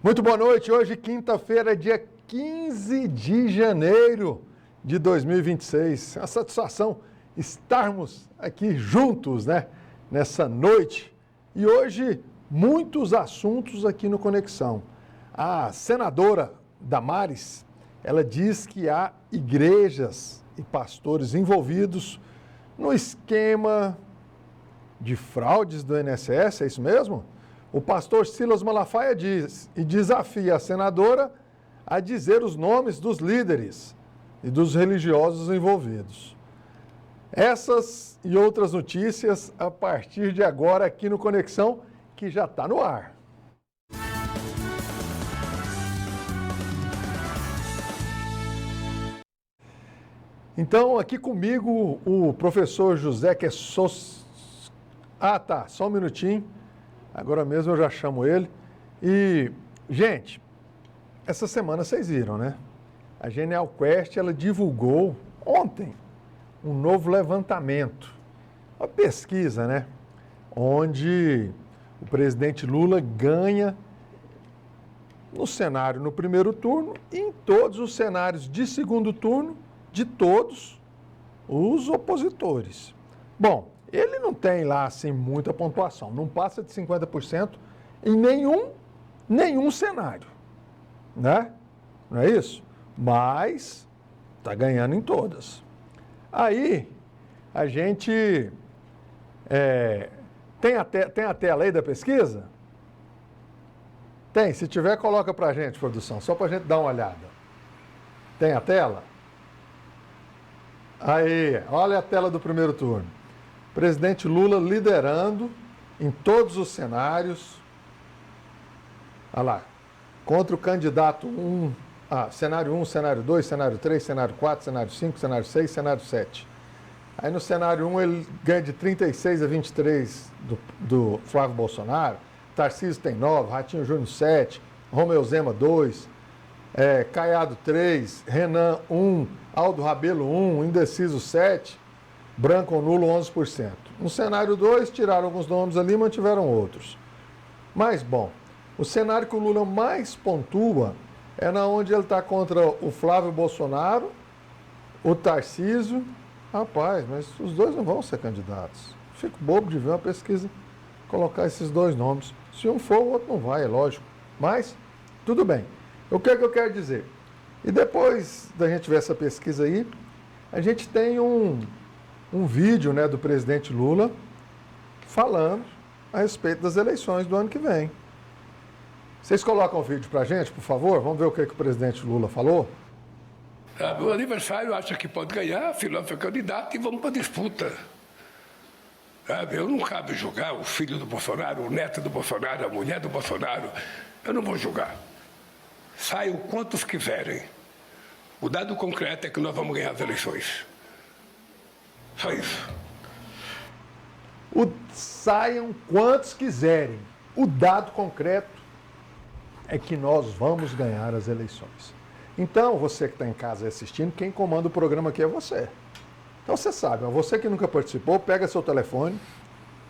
Muito boa noite. Hoje, quinta-feira, dia 15 de janeiro de 2026. É uma satisfação estarmos aqui juntos, né? Nessa noite. E hoje, muitos assuntos aqui no Conexão. A senadora Damares, ela diz que há igrejas e pastores envolvidos no esquema de fraudes do INSS, é isso mesmo? O pastor Silas Malafaia diz e desafia a senadora a dizer os nomes dos líderes e dos religiosos envolvidos. Essas e outras notícias a partir de agora aqui no Conexão, que já está no ar. Então, aqui comigo o professor José, que é só um minutinho. Agora mesmo eu já chamo ele. E, gente, essa semana vocês viram, né? A Genial Quest, ela divulgou ontem um novo levantamento, uma pesquisa, né? Onde o presidente Lula ganha no cenário no primeiro turno e em todos os cenários de segundo turno de todos os opositores. Bom, ele não tem lá, assim, muita pontuação, não passa de 50% em nenhum cenário, né? Não é isso? Mas está ganhando em todas. Aí, a gente... tem a tela aí da pesquisa? Tem, se tiver, coloca pra gente, produção, só pra gente dar uma olhada. Tem a tela? Aí, olha a tela do primeiro turno. Presidente Lula liderando em todos os cenários. Olha lá, contra o candidato cenário 1, cenário 2, cenário 3, cenário 4, cenário 5, cenário 6, cenário 7. Aí no cenário 1 ele ganha de 36 a 23 do Flávio Bolsonaro, Tarcísio tem 9, Ratinho Júnior 7, Romeu Zema 2, Caiado 3, Renan 1, Aldo Rabelo 1, Indeciso 7, branco ou nulo 11%. No cenário 2, tiraram alguns nomes ali e mantiveram outros. Mas, bom, o cenário que o Lula mais pontua é na onde ele está contra o Flávio Bolsonaro, o Tarcísio. Rapaz, mas os dois não vão ser candidatos. Fico bobo de ver uma pesquisa colocar esses dois nomes. Se um for, o outro não vai, é lógico. Mas, tudo bem. O que é que eu quero dizer? E depois da gente ver essa pesquisa aí, a gente tem um vídeo, né, do presidente Lula falando a respeito das eleições do ano que vem. Vocês colocam o vídeo pra gente, por favor? Vamos ver o que o presidente Lula falou? Meu aniversário acha que pode ganhar, Filósofo é candidato e vamos para a disputa. Eu não cabe julgar o filho do Bolsonaro, o neto do Bolsonaro, a mulher do Bolsonaro. Eu não vou julgar. Saiam quantos quiserem. O dado concreto é que nós vamos ganhar as eleições. Só isso. Saiam quantos quiserem. O dado concreto é que nós vamos ganhar as eleições. Então, você que está em casa assistindo, quem comanda o programa aqui é você. Então, você sabe, você que nunca participou, pega seu telefone,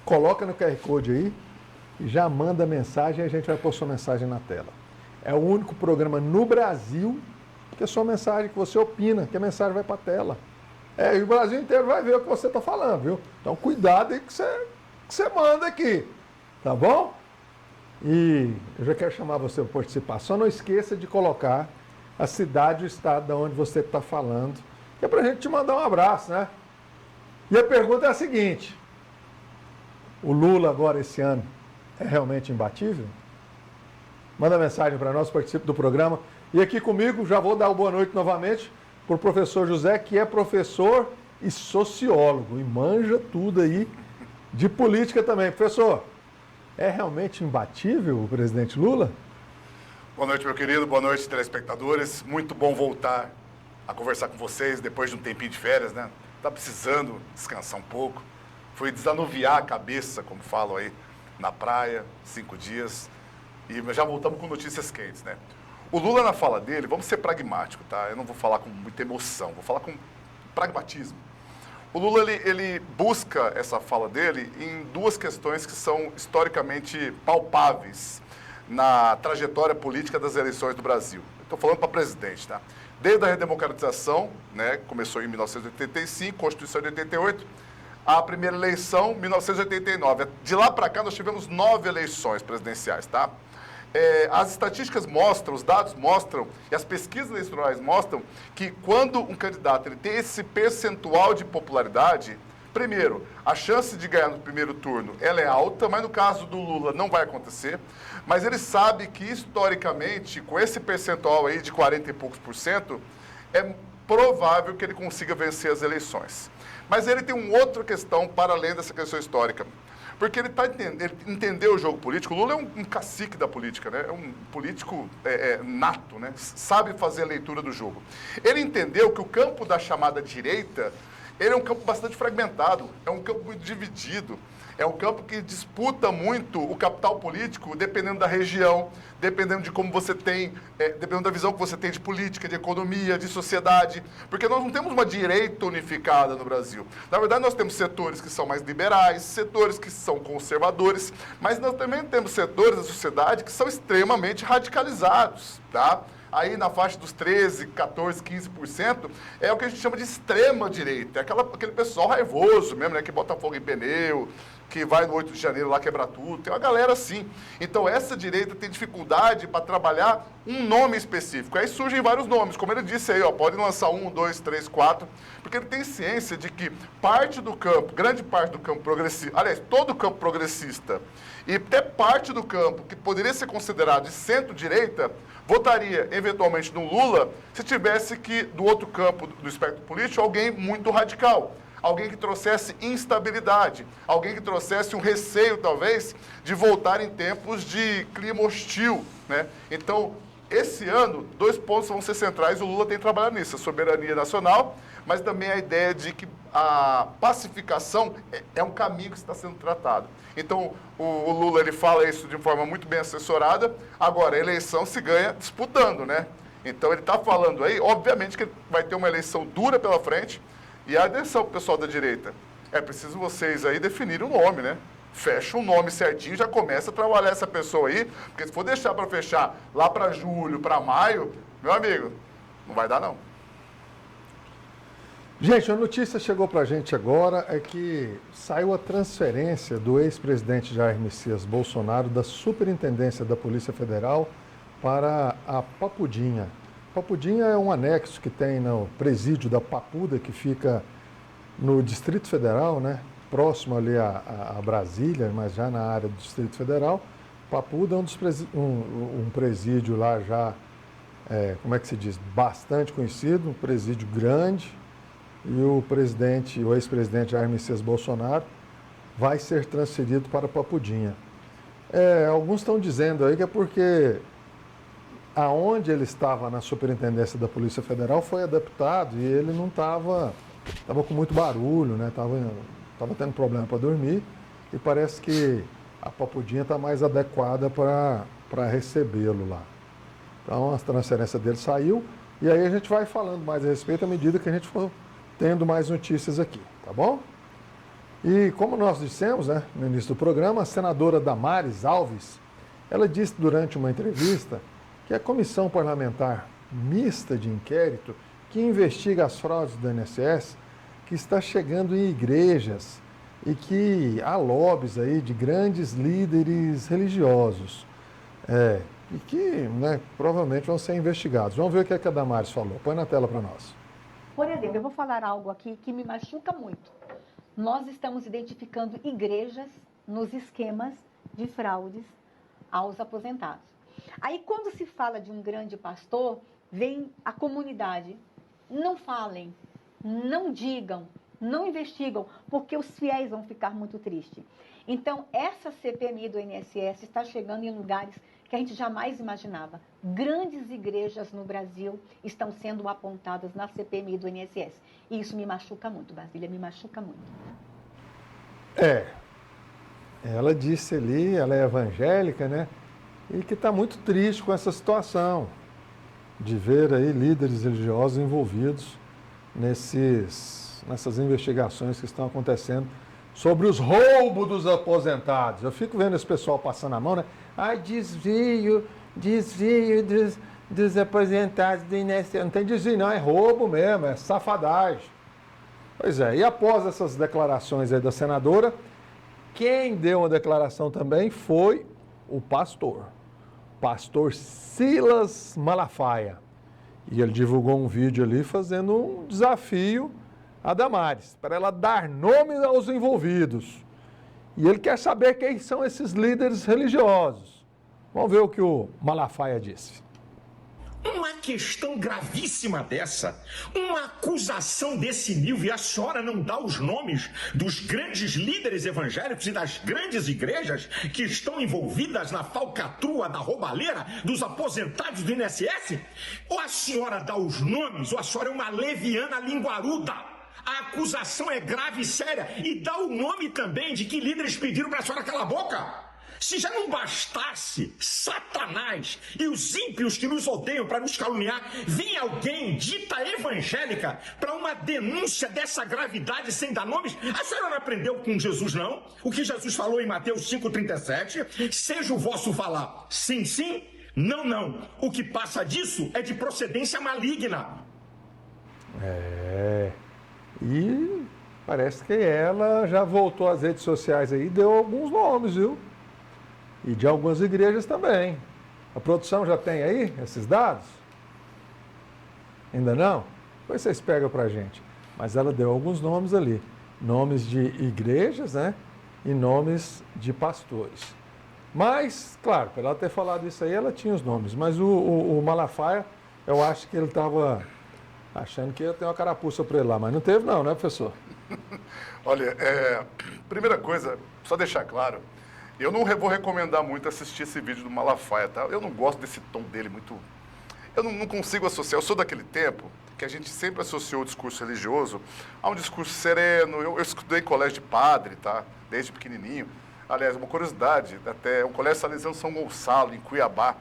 coloca no QR Code aí e já manda mensagem e a gente vai pôr sua mensagem na tela. É o único programa no Brasil que é sua mensagem, que você opina, que a mensagem vai para a tela. E o Brasil inteiro vai ver o que você está falando, viu? Então, cuidado aí que você manda aqui, tá bom? E eu já quero chamar você para participar. Só não esqueça de colocar a cidade e o estado de onde você está falando, que é para a gente te mandar um abraço, né? E a pergunta é a seguinte: o Lula agora, esse ano, é realmente imbatível? Manda mensagem para nós, participe do programa. E aqui comigo, já vou dar uma boa noite novamente para o professor José, que é professor e sociólogo, e manja tudo aí de política também. Professor, é realmente imbatível o presidente Lula? Boa noite, meu querido. Boa noite, telespectadores. Muito bom voltar a conversar com vocês depois de um tempinho de férias, né? Tá precisando descansar um pouco. Fui desanuviar a cabeça, como falam aí, na praia, 5 dias. E já voltamos com notícias quentes, né? O Lula, na fala dele, vamos ser pragmáticos, tá? Eu não vou falar com muita emoção, vou falar com pragmatismo. O Lula, ele busca essa fala dele em duas questões que são historicamente palpáveis na trajetória política das eleições do Brasil. Estou falando para presidente, tá? Desde a redemocratização, né, começou em 1985, Constituição de 88, a primeira eleição, 1989. De lá para cá, nós tivemos 9 eleições presidenciais, tá? As estatísticas mostram, os dados mostram, e as pesquisas eleitorais mostram que quando um candidato ele tem esse percentual de popularidade, primeiro, a chance de ganhar no primeiro turno ela é alta, mas no caso do Lula não vai acontecer. Mas ele sabe que, historicamente, com esse percentual aí de 40 e poucos %, é provável que ele consiga vencer as eleições. Mas ele tem uma outra questão para além dessa questão histórica. Porque ele entendeu o jogo político. O Lula é um cacique da política, né? É um político nato, né? Sabe fazer a leitura do jogo. Ele entendeu que o campo da chamada direita, ele é um campo bastante fragmentado, é um campo muito dividido, é um campo que disputa muito o capital político, dependendo da região, dependendo de como você tem, dependendo da visão que você tem de política, de economia, de sociedade, porque nós não temos uma direita unificada no Brasil. Na verdade, nós temos setores que são mais liberais, setores que são conservadores, mas nós também temos setores da sociedade que são extremamente radicalizados, tá? Aí na faixa dos 13%, 14%, 15%, é o que a gente chama de extrema-direita. É aquele pessoal raivoso mesmo, né? Que bota fogo em pneu, que vai no 8 de janeiro lá quebrar tudo. Tem uma galera assim. Então essa direita tem dificuldade para trabalhar um nome específico. Aí surgem vários nomes, como ele disse aí, ó, podem lançar 1, 2, 3, 4, porque ele tem ciência de que parte do campo, grande parte do campo progressista, aliás, todo o campo progressista, e até parte do campo que poderia ser considerado de centro-direita, votaria eventualmente no Lula se tivesse que, do outro campo do espectro político, alguém muito radical. Alguém que trouxesse instabilidade, alguém que trouxesse um receio, talvez, de voltar em tempos de clima hostil, né? Então, esse ano, 2 pontos vão ser centrais, o Lula tem trabalhado nisso, a soberania nacional, mas também a ideia de que a pacificação é um caminho que está sendo tratado. Então, o Lula ele fala isso de forma muito bem assessorada, agora, a eleição se ganha disputando, né? Então, ele está falando aí, obviamente que vai ter uma eleição dura pela frente. E atenção, pessoal da direita, é preciso vocês aí definirem o nome, né? Fecha um nome certinho, já começa a trabalhar essa pessoa aí, porque se for deixar para fechar lá para julho, para maio, meu amigo, não vai dar não. Gente, a notícia chegou para a gente agora, é que saiu a transferência do ex-presidente Jair Messias Bolsonaro da Superintendência da Polícia Federal para a Papudinha. Papudinha é um anexo que tem no presídio da Papuda, que fica no Distrito Federal, né? Próximo ali a Brasília, mas já na área do Distrito Federal. Papuda é um presídio lá já, como é que se diz, bastante conhecido, um presídio grande, e o ex-presidente Jair Messias Bolsonaro vai ser transferido para Papudinha. Alguns estão dizendo aí que é porque aonde ele estava na Superintendência da Polícia Federal foi adaptado e ele não estava com muito barulho, né? Estava tendo problema para dormir e parece que a Papudinha está mais adequada para recebê-lo lá. Então a transferência dele saiu e aí a gente vai falando mais a respeito à medida que a gente for tendo mais notícias aqui, tá bom? E como nós dissemos, né, no início do programa, a senadora Damares Alves, ela disse durante uma entrevista que a Comissão Parlamentar Mista de Inquérito, que investiga as fraudes do INSS, que está chegando em igrejas e que há lobbies aí de grandes líderes religiosos e que, né, provavelmente vão ser investigados. Vamos ver o que a Damares falou. Põe na tela para nós. Por exemplo, eu vou falar algo aqui que me machuca muito. Nós estamos identificando igrejas nos esquemas de fraudes aos aposentados. Aí, quando se fala de um grande pastor, vem a comunidade. Não falem, não digam, não investigam, porque os fiéis vão ficar muito tristes. Então, essa CPMI do INSS está chegando em lugares que a gente jamais imaginava. Grandes igrejas no Brasil estão sendo apontadas na CPMI do INSS. E isso me machuca muito, Basília, me machuca muito. Ela disse ali, ela é evangélica, né? E que está muito triste com essa situação de ver aí líderes religiosos envolvidos nessas investigações que estão acontecendo sobre os roubos dos aposentados. Eu fico vendo esse pessoal passando a mão, né? Ai, desvio dos aposentados do INSS. Não tem desvio, não, é roubo mesmo, é safadagem. Pois é, e após essas declarações aí da senadora, quem deu uma declaração também foi o pastor Silas Malafaia. E ele divulgou um vídeo ali fazendo um desafio a Damares, para ela dar nome aos envolvidos. E ele quer saber quem são esses líderes religiosos. Vamos ver o que o Malafaia disse. Uma questão gravíssima dessa, uma acusação desse nível, e a senhora não dá os nomes dos grandes líderes evangélicos e das grandes igrejas que estão envolvidas na falcatrua da roubalheira dos aposentados do INSS? Ou a senhora dá os nomes, ou a senhora é uma leviana linguaruda. A acusação é grave e séria, e dá o nome também de que líderes pediram para a senhora calar a boca. Se já não bastasse Satanás e os ímpios que nos odeiam para nos caluniar, vem alguém dita evangélica para uma denúncia dessa gravidade sem dar nomes? A senhora não aprendeu com Jesus, não? O que Jesus falou em Mateus 5,37? Seja o vosso falar sim, sim, não, não. O que passa disso é de procedência maligna. E parece que ela já voltou às redes sociais aí e deu alguns nomes, viu? E de algumas igrejas também. A produção já tem aí esses dados? Ainda não? Depois vocês pegam pra gente. Mas ela deu alguns nomes ali. Nomes de igrejas, né? E nomes de pastores. Mas, claro, para ela ter falado isso aí, ela tinha os nomes. Mas o Malafaia, eu acho que ele estava achando que ia ter uma carapuça para ele lá. Mas não teve não, né, professor? Olha, primeira coisa, só deixar claro, eu não vou recomendar muito assistir esse vídeo do Malafaia, tá? Eu não gosto desse tom dele muito... Eu não consigo associar. Eu sou daquele tempo que a gente sempre associou o discurso religioso a um discurso sereno. Eu estudei em colégio de padre, tá? Desde pequenininho. Aliás, uma curiosidade, até o Colégio Salesiano São Gonçalo, em Cuiabá.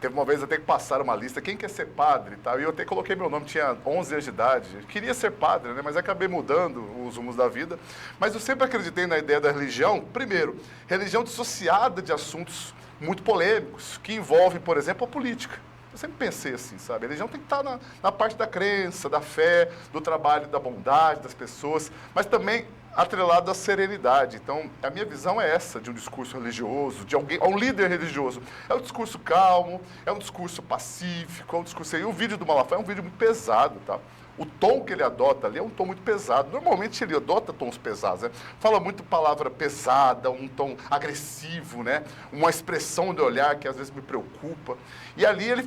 Teve uma vez até que passaram uma lista, quem quer ser padre, tá? E eu até coloquei meu nome, tinha 11 anos de idade. Eu queria ser padre, né? Mas acabei mudando os rumos da vida. Mas eu sempre acreditei na ideia da religião. Primeiro, religião dissociada de assuntos muito polêmicos, que envolvem, por exemplo, a política. Eu sempre pensei assim, sabe? A religião tem que estar na parte da crença, da fé, do trabalho, da bondade das pessoas, mas também atrelado à serenidade. Então, a minha visão é essa, de um discurso religioso, de alguém, um líder religioso. É um discurso calmo, é um discurso pacífico, é um discurso... E o vídeo do Malafaia é um vídeo muito pesado, tá? O tom que ele adota ali é um tom muito pesado. Normalmente ele adota tons pesados, né? Fala muito palavra pesada, um tom agressivo, né? Uma expressão de olhar que às vezes me preocupa. E ali ele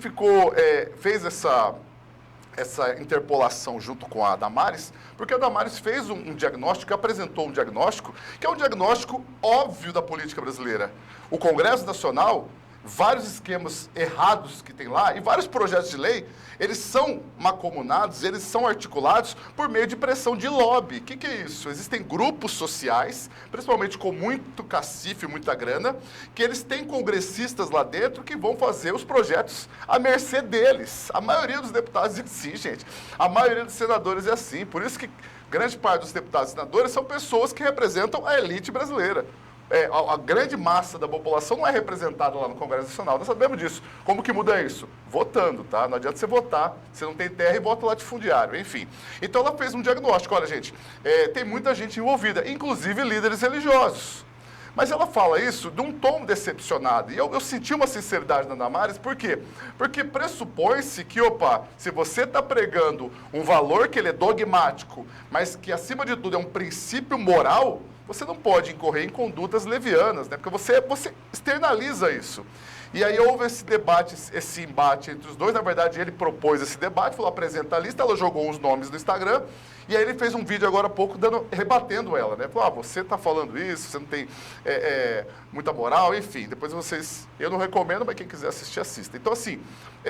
fez essa interpolação junto com a Damares, porque a Damares fez um diagnóstico, apresentou um diagnóstico, que é um diagnóstico óbvio da política brasileira. O Congresso Nacional, vários esquemas errados que tem lá, e vários projetos de lei, eles são mancomunados, eles são articulados por meio de pressão de lobby. O que é isso? Existem grupos sociais, principalmente com muito cacife, muita grana, que eles têm congressistas lá dentro que vão fazer os projetos à mercê deles. A maioria dos deputados é assim, gente. A maioria dos senadores é assim. Por isso que grande parte dos deputados e senadores são pessoas que representam a elite brasileira. A grande massa da população não é representada lá no Congresso Nacional, nós sabemos disso. Como que muda isso? Votando, tá? Não adianta você votar, você não tem terra e vota latifundiário, enfim. Então ela fez um diagnóstico, olha gente, tem muita gente envolvida, inclusive líderes religiosos. Mas ela fala isso de um tom decepcionado. E eu senti uma sinceridade na Damares, por quê? Porque pressupõe-se que, se você está pregando um valor que ele é dogmático, mas que acima de tudo é um princípio moral, você não pode incorrer em condutas levianas, né? Porque você externaliza isso. E aí houve esse debate, esse embate entre os dois. Na verdade, ele propôs esse debate, falou, apresenta a lista, ela jogou uns nomes no Instagram, e aí ele fez um vídeo agora há pouco rebatendo ela, né? Falou, você está falando isso, você não tem muita moral, enfim. Depois eu não recomendo, mas quem quiser assistir, assista. Então, assim,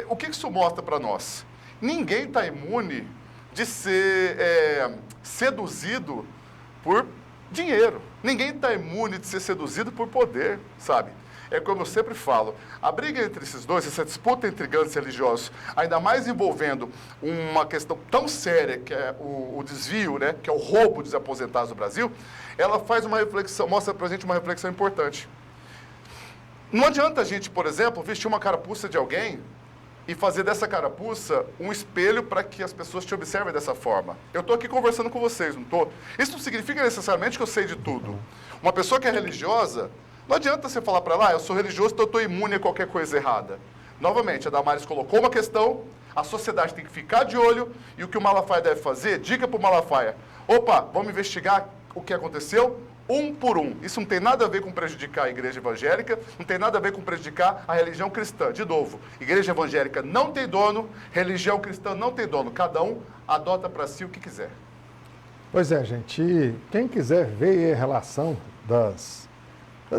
o que isso mostra para nós? Ninguém está imune de ser seduzido por dinheiro. Ninguém está imune de ser seduzido por poder, sabe? É como eu sempre falo, a briga entre esses dois, essa disputa entre grandes religiosos, ainda mais envolvendo uma questão tão séria, que é o desvio, né, que é o roubo dos aposentados do Brasil, ela faz uma reflexão, mostra pra gente uma reflexão importante. Não adianta a gente, por exemplo, vestir uma carapuça de alguém e fazer dessa carapuça um espelho para que as pessoas te observem dessa forma. Eu estou aqui conversando com vocês, não estou? Isso não significa necessariamente que eu sei de tudo. Uma pessoa que é religiosa, não adianta você falar para ela, eu sou religioso, então eu estou imune a qualquer coisa errada. Novamente, a Damares colocou uma questão, a sociedade tem que ficar de olho, e o que o Malafaia deve fazer, diga para o Malafaia, opa, vamos investigar o que aconteceu, um por um. Isso não tem nada a ver com prejudicar a igreja evangélica, não tem nada a ver com prejudicar a religião cristã. De novo, igreja evangélica não tem dono, religião cristã não tem dono. Cada um adota para si o que quiser. Pois é, gente. E quem quiser ver a relação das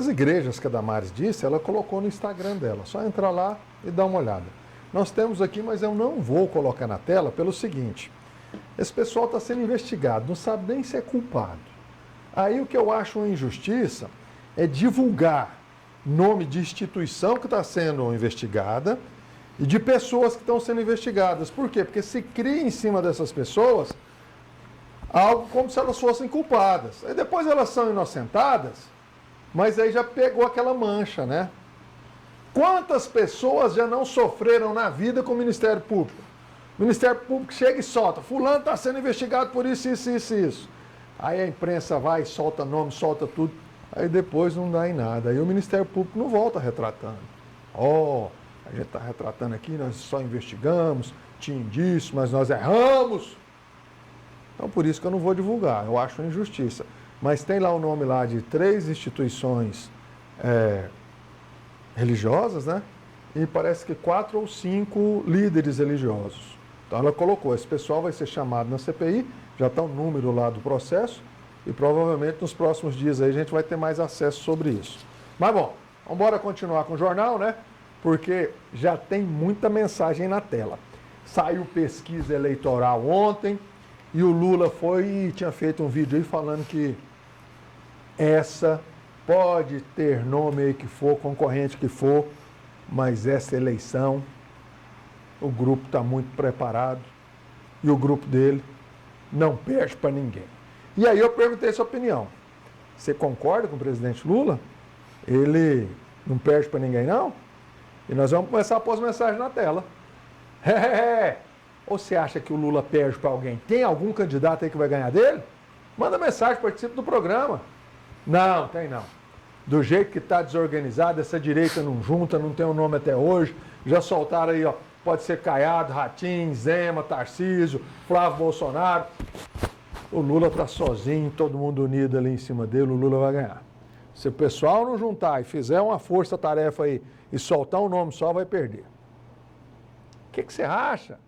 igrejas que a Damares disse, ela colocou no Instagram dela. Só entrar lá e dar uma olhada. Nós temos aqui, mas eu não vou colocar na tela pelo seguinte. Esse pessoal está sendo investigado, não sabe nem se é culpado. Aí o que eu acho uma injustiça é divulgar nome de instituição que está sendo investigada e de pessoas que estão sendo investigadas. Por quê? Porque se cria em cima dessas pessoas algo como se elas fossem culpadas. Aí depois elas são inocentadas, mas aí já pegou aquela mancha, né? Quantas pessoas já não sofreram na vida com o Ministério Público? O Ministério Público chega e solta, fulano está sendo investigado por isso, isso, isso, isso. Aí a imprensa vai, solta nome, solta tudo, aí depois não dá em nada. Aí o Ministério Público não volta retratando. A gente está retratando aqui, nós só investigamos, tinha indício, mas nós erramos. Então por isso que eu não vou divulgar, eu acho uma injustiça. Mas tem lá o nome lá de 3 instituições religiosas, né? E parece que 4 ou 5 líderes religiosos. Então ela colocou, esse pessoal vai ser chamado na CPI, já está o número lá do processo, e provavelmente nos próximos dias aí a gente vai ter mais acesso sobre isso. Mas bom, vamos embora continuar com o jornal, né? Porque já tem muita mensagem na tela. Saiu pesquisa eleitoral ontem, e o Lula foi e tinha feito um vídeo aí falando que essa pode ter nome aí que for, concorrente que for, mas essa eleição, o grupo está muito preparado, e o grupo dele não perde para ninguém. E aí eu perguntei sua opinião. Você concorda com o presidente Lula? Ele não perde para ninguém, não? E nós vamos começar a pôr as mensagens na tela. Ou você acha que o Lula perde para alguém? Tem algum candidato aí que vai ganhar dele? Manda mensagem, participe do programa. Não, tem não. Do jeito que está desorganizado, essa direita não junta, não tem um nome até hoje. Já soltaram aí, ó. Pode ser Caiado, Ratinho, Zema, Tarcísio, Flávio Bolsonaro. O Lula está sozinho, todo mundo unido ali em cima dele, o Lula vai ganhar. Se o pessoal não juntar e fizer uma força-tarefa aí e soltar um nome só, vai perder. O que você acha?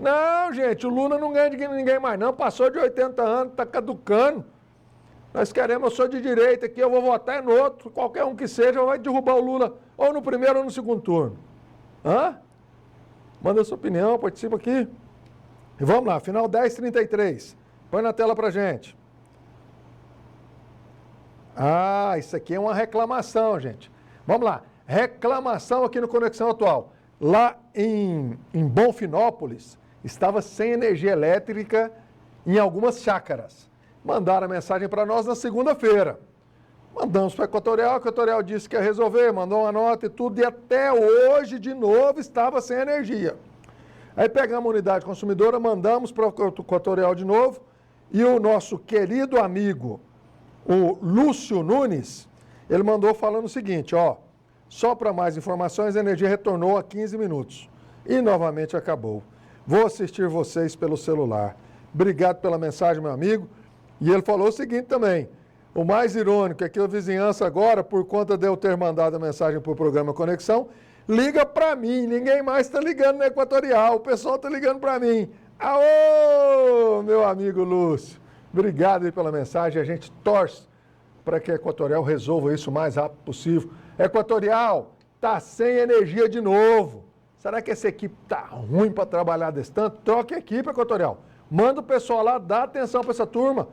Não, gente, o Lula não ganha de ninguém mais não, passou de 80 anos, está caducando. Nós queremos, eu sou de direita aqui, eu vou votar no outro, qualquer um que seja, vai derrubar o Lula ou no primeiro ou no segundo turno. Hã? Manda sua opinião, participa aqui. E vamos lá, final 10h33. Põe na tela pra gente. Ah, isso aqui é uma reclamação, gente. Vamos lá. Reclamação aqui no Conexão Atual. Lá em Bonfinópolis, estava sem energia elétrica em algumas chácaras. Mandaram a mensagem para nós na segunda-feira. Mandamos para a Equatorial disse que ia resolver, mandou uma nota e tudo, e até hoje, de novo, estava sem energia. Aí pegamos a unidade consumidora, mandamos para a Equatorial de novo, e o nosso querido amigo, o Lúcio Nunes, ele mandou falando o seguinte, ó, só para mais informações, a energia retornou a 15 minutos. E novamente acabou. Vou assistir vocês pelo celular. Obrigado pela mensagem, meu amigo. E ele falou o seguinte também, o mais irônico é que a vizinhança agora, por conta de eu ter mandado a mensagem para o programa Conexão, liga para mim, ninguém mais está ligando na Equatorial, o pessoal está ligando para mim. Aô, meu amigo Lúcio, obrigado aí pela mensagem, a gente torce para que a Equatorial resolva isso o mais rápido possível. Equatorial, está sem energia de novo. Será que essa equipe está ruim para trabalhar desse tanto? Troque a equipe, Equatorial. Manda o pessoal lá, dá atenção para essa turma.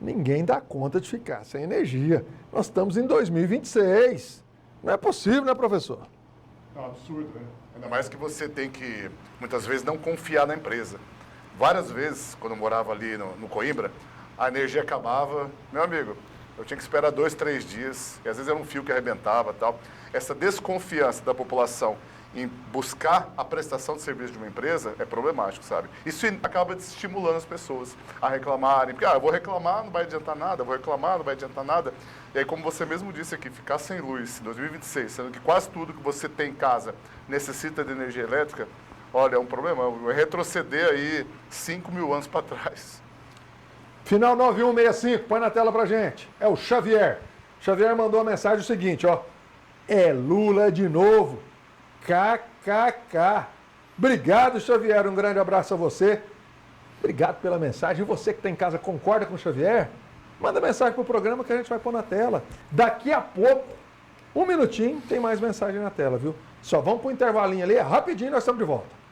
Ninguém dá conta de ficar sem energia. Nós estamos em 2026. Não é possível, né, professor? É um absurdo, né? Ainda mais que você tem que, muitas vezes, não confiar na empresa. Várias vezes, quando eu morava ali no Coimbra, a energia acabava. Meu amigo, eu tinha que esperar 2, 3 dias, e às vezes era um fio que arrebentava e tal. Essa desconfiança da população em buscar a prestação de serviço de uma empresa é problemático, sabe? Isso acaba desestimulando as pessoas a reclamarem, porque, eu vou reclamar, não vai adiantar nada, vou reclamar, não vai adiantar nada. E aí, como você mesmo disse aqui, ficar sem luz em 2026, sendo que quase tudo que você tem em casa necessita de energia elétrica, olha, é um problema, vai retroceder aí 5.000 anos para trás. Final 9165, põe na tela pra gente. É o Xavier. Xavier mandou a mensagem o seguinte, ó. É Lula de novo. KKK. Obrigado, Xavier. Um grande abraço a você. Obrigado pela mensagem. E você que está em casa concorda com o Xavier? Manda mensagem pro programa que a gente vai pôr na tela. Daqui a pouco, 1 minutinho, tem mais mensagem na tela, viu? Só vamos pro intervalinho ali, rapidinho nós estamos de volta.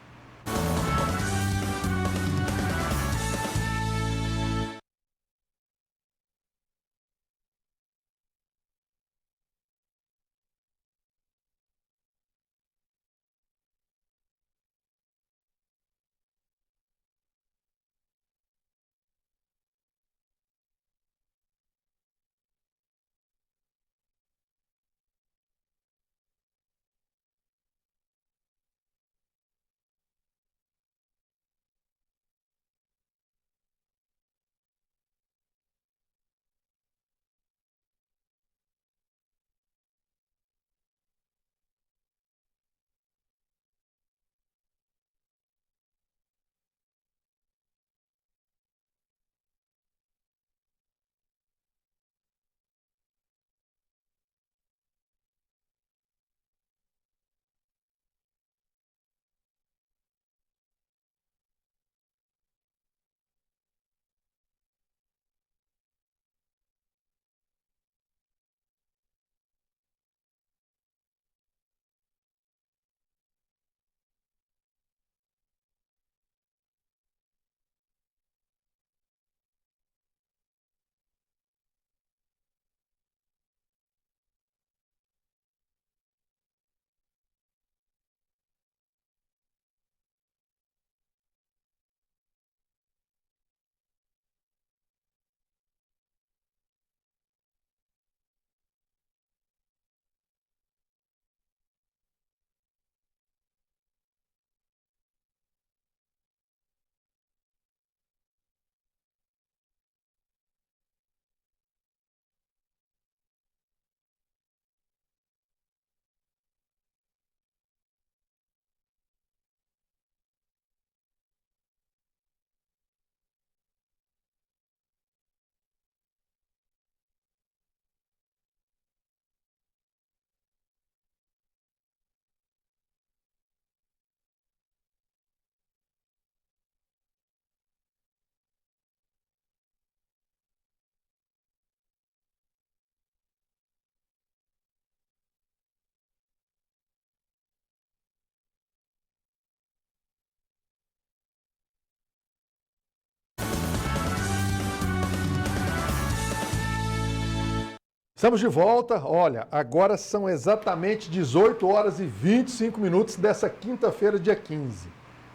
Estamos de volta. Olha, agora são exatamente 18 horas e 25 minutos dessa quinta-feira, dia 15.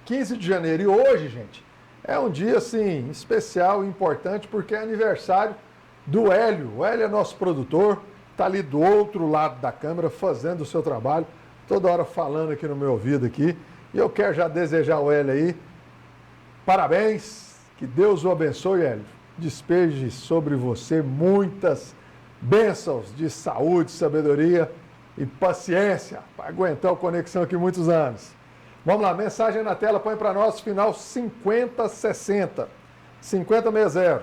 15 de janeiro. E hoje, gente, é um dia, assim, especial e importante porque é aniversário do Hélio. O Hélio é nosso produtor, está ali do outro lado da câmera fazendo o seu trabalho, toda hora falando aqui no meu ouvido aqui. E eu quero já desejar ao Hélio aí parabéns, que Deus o abençoe, Hélio. Despeje sobre você muitas bênçãos de saúde, sabedoria e paciência para aguentar o Conexão aqui muitos anos. Vamos lá, mensagem na tela, põe para nós, final 5060. 5060.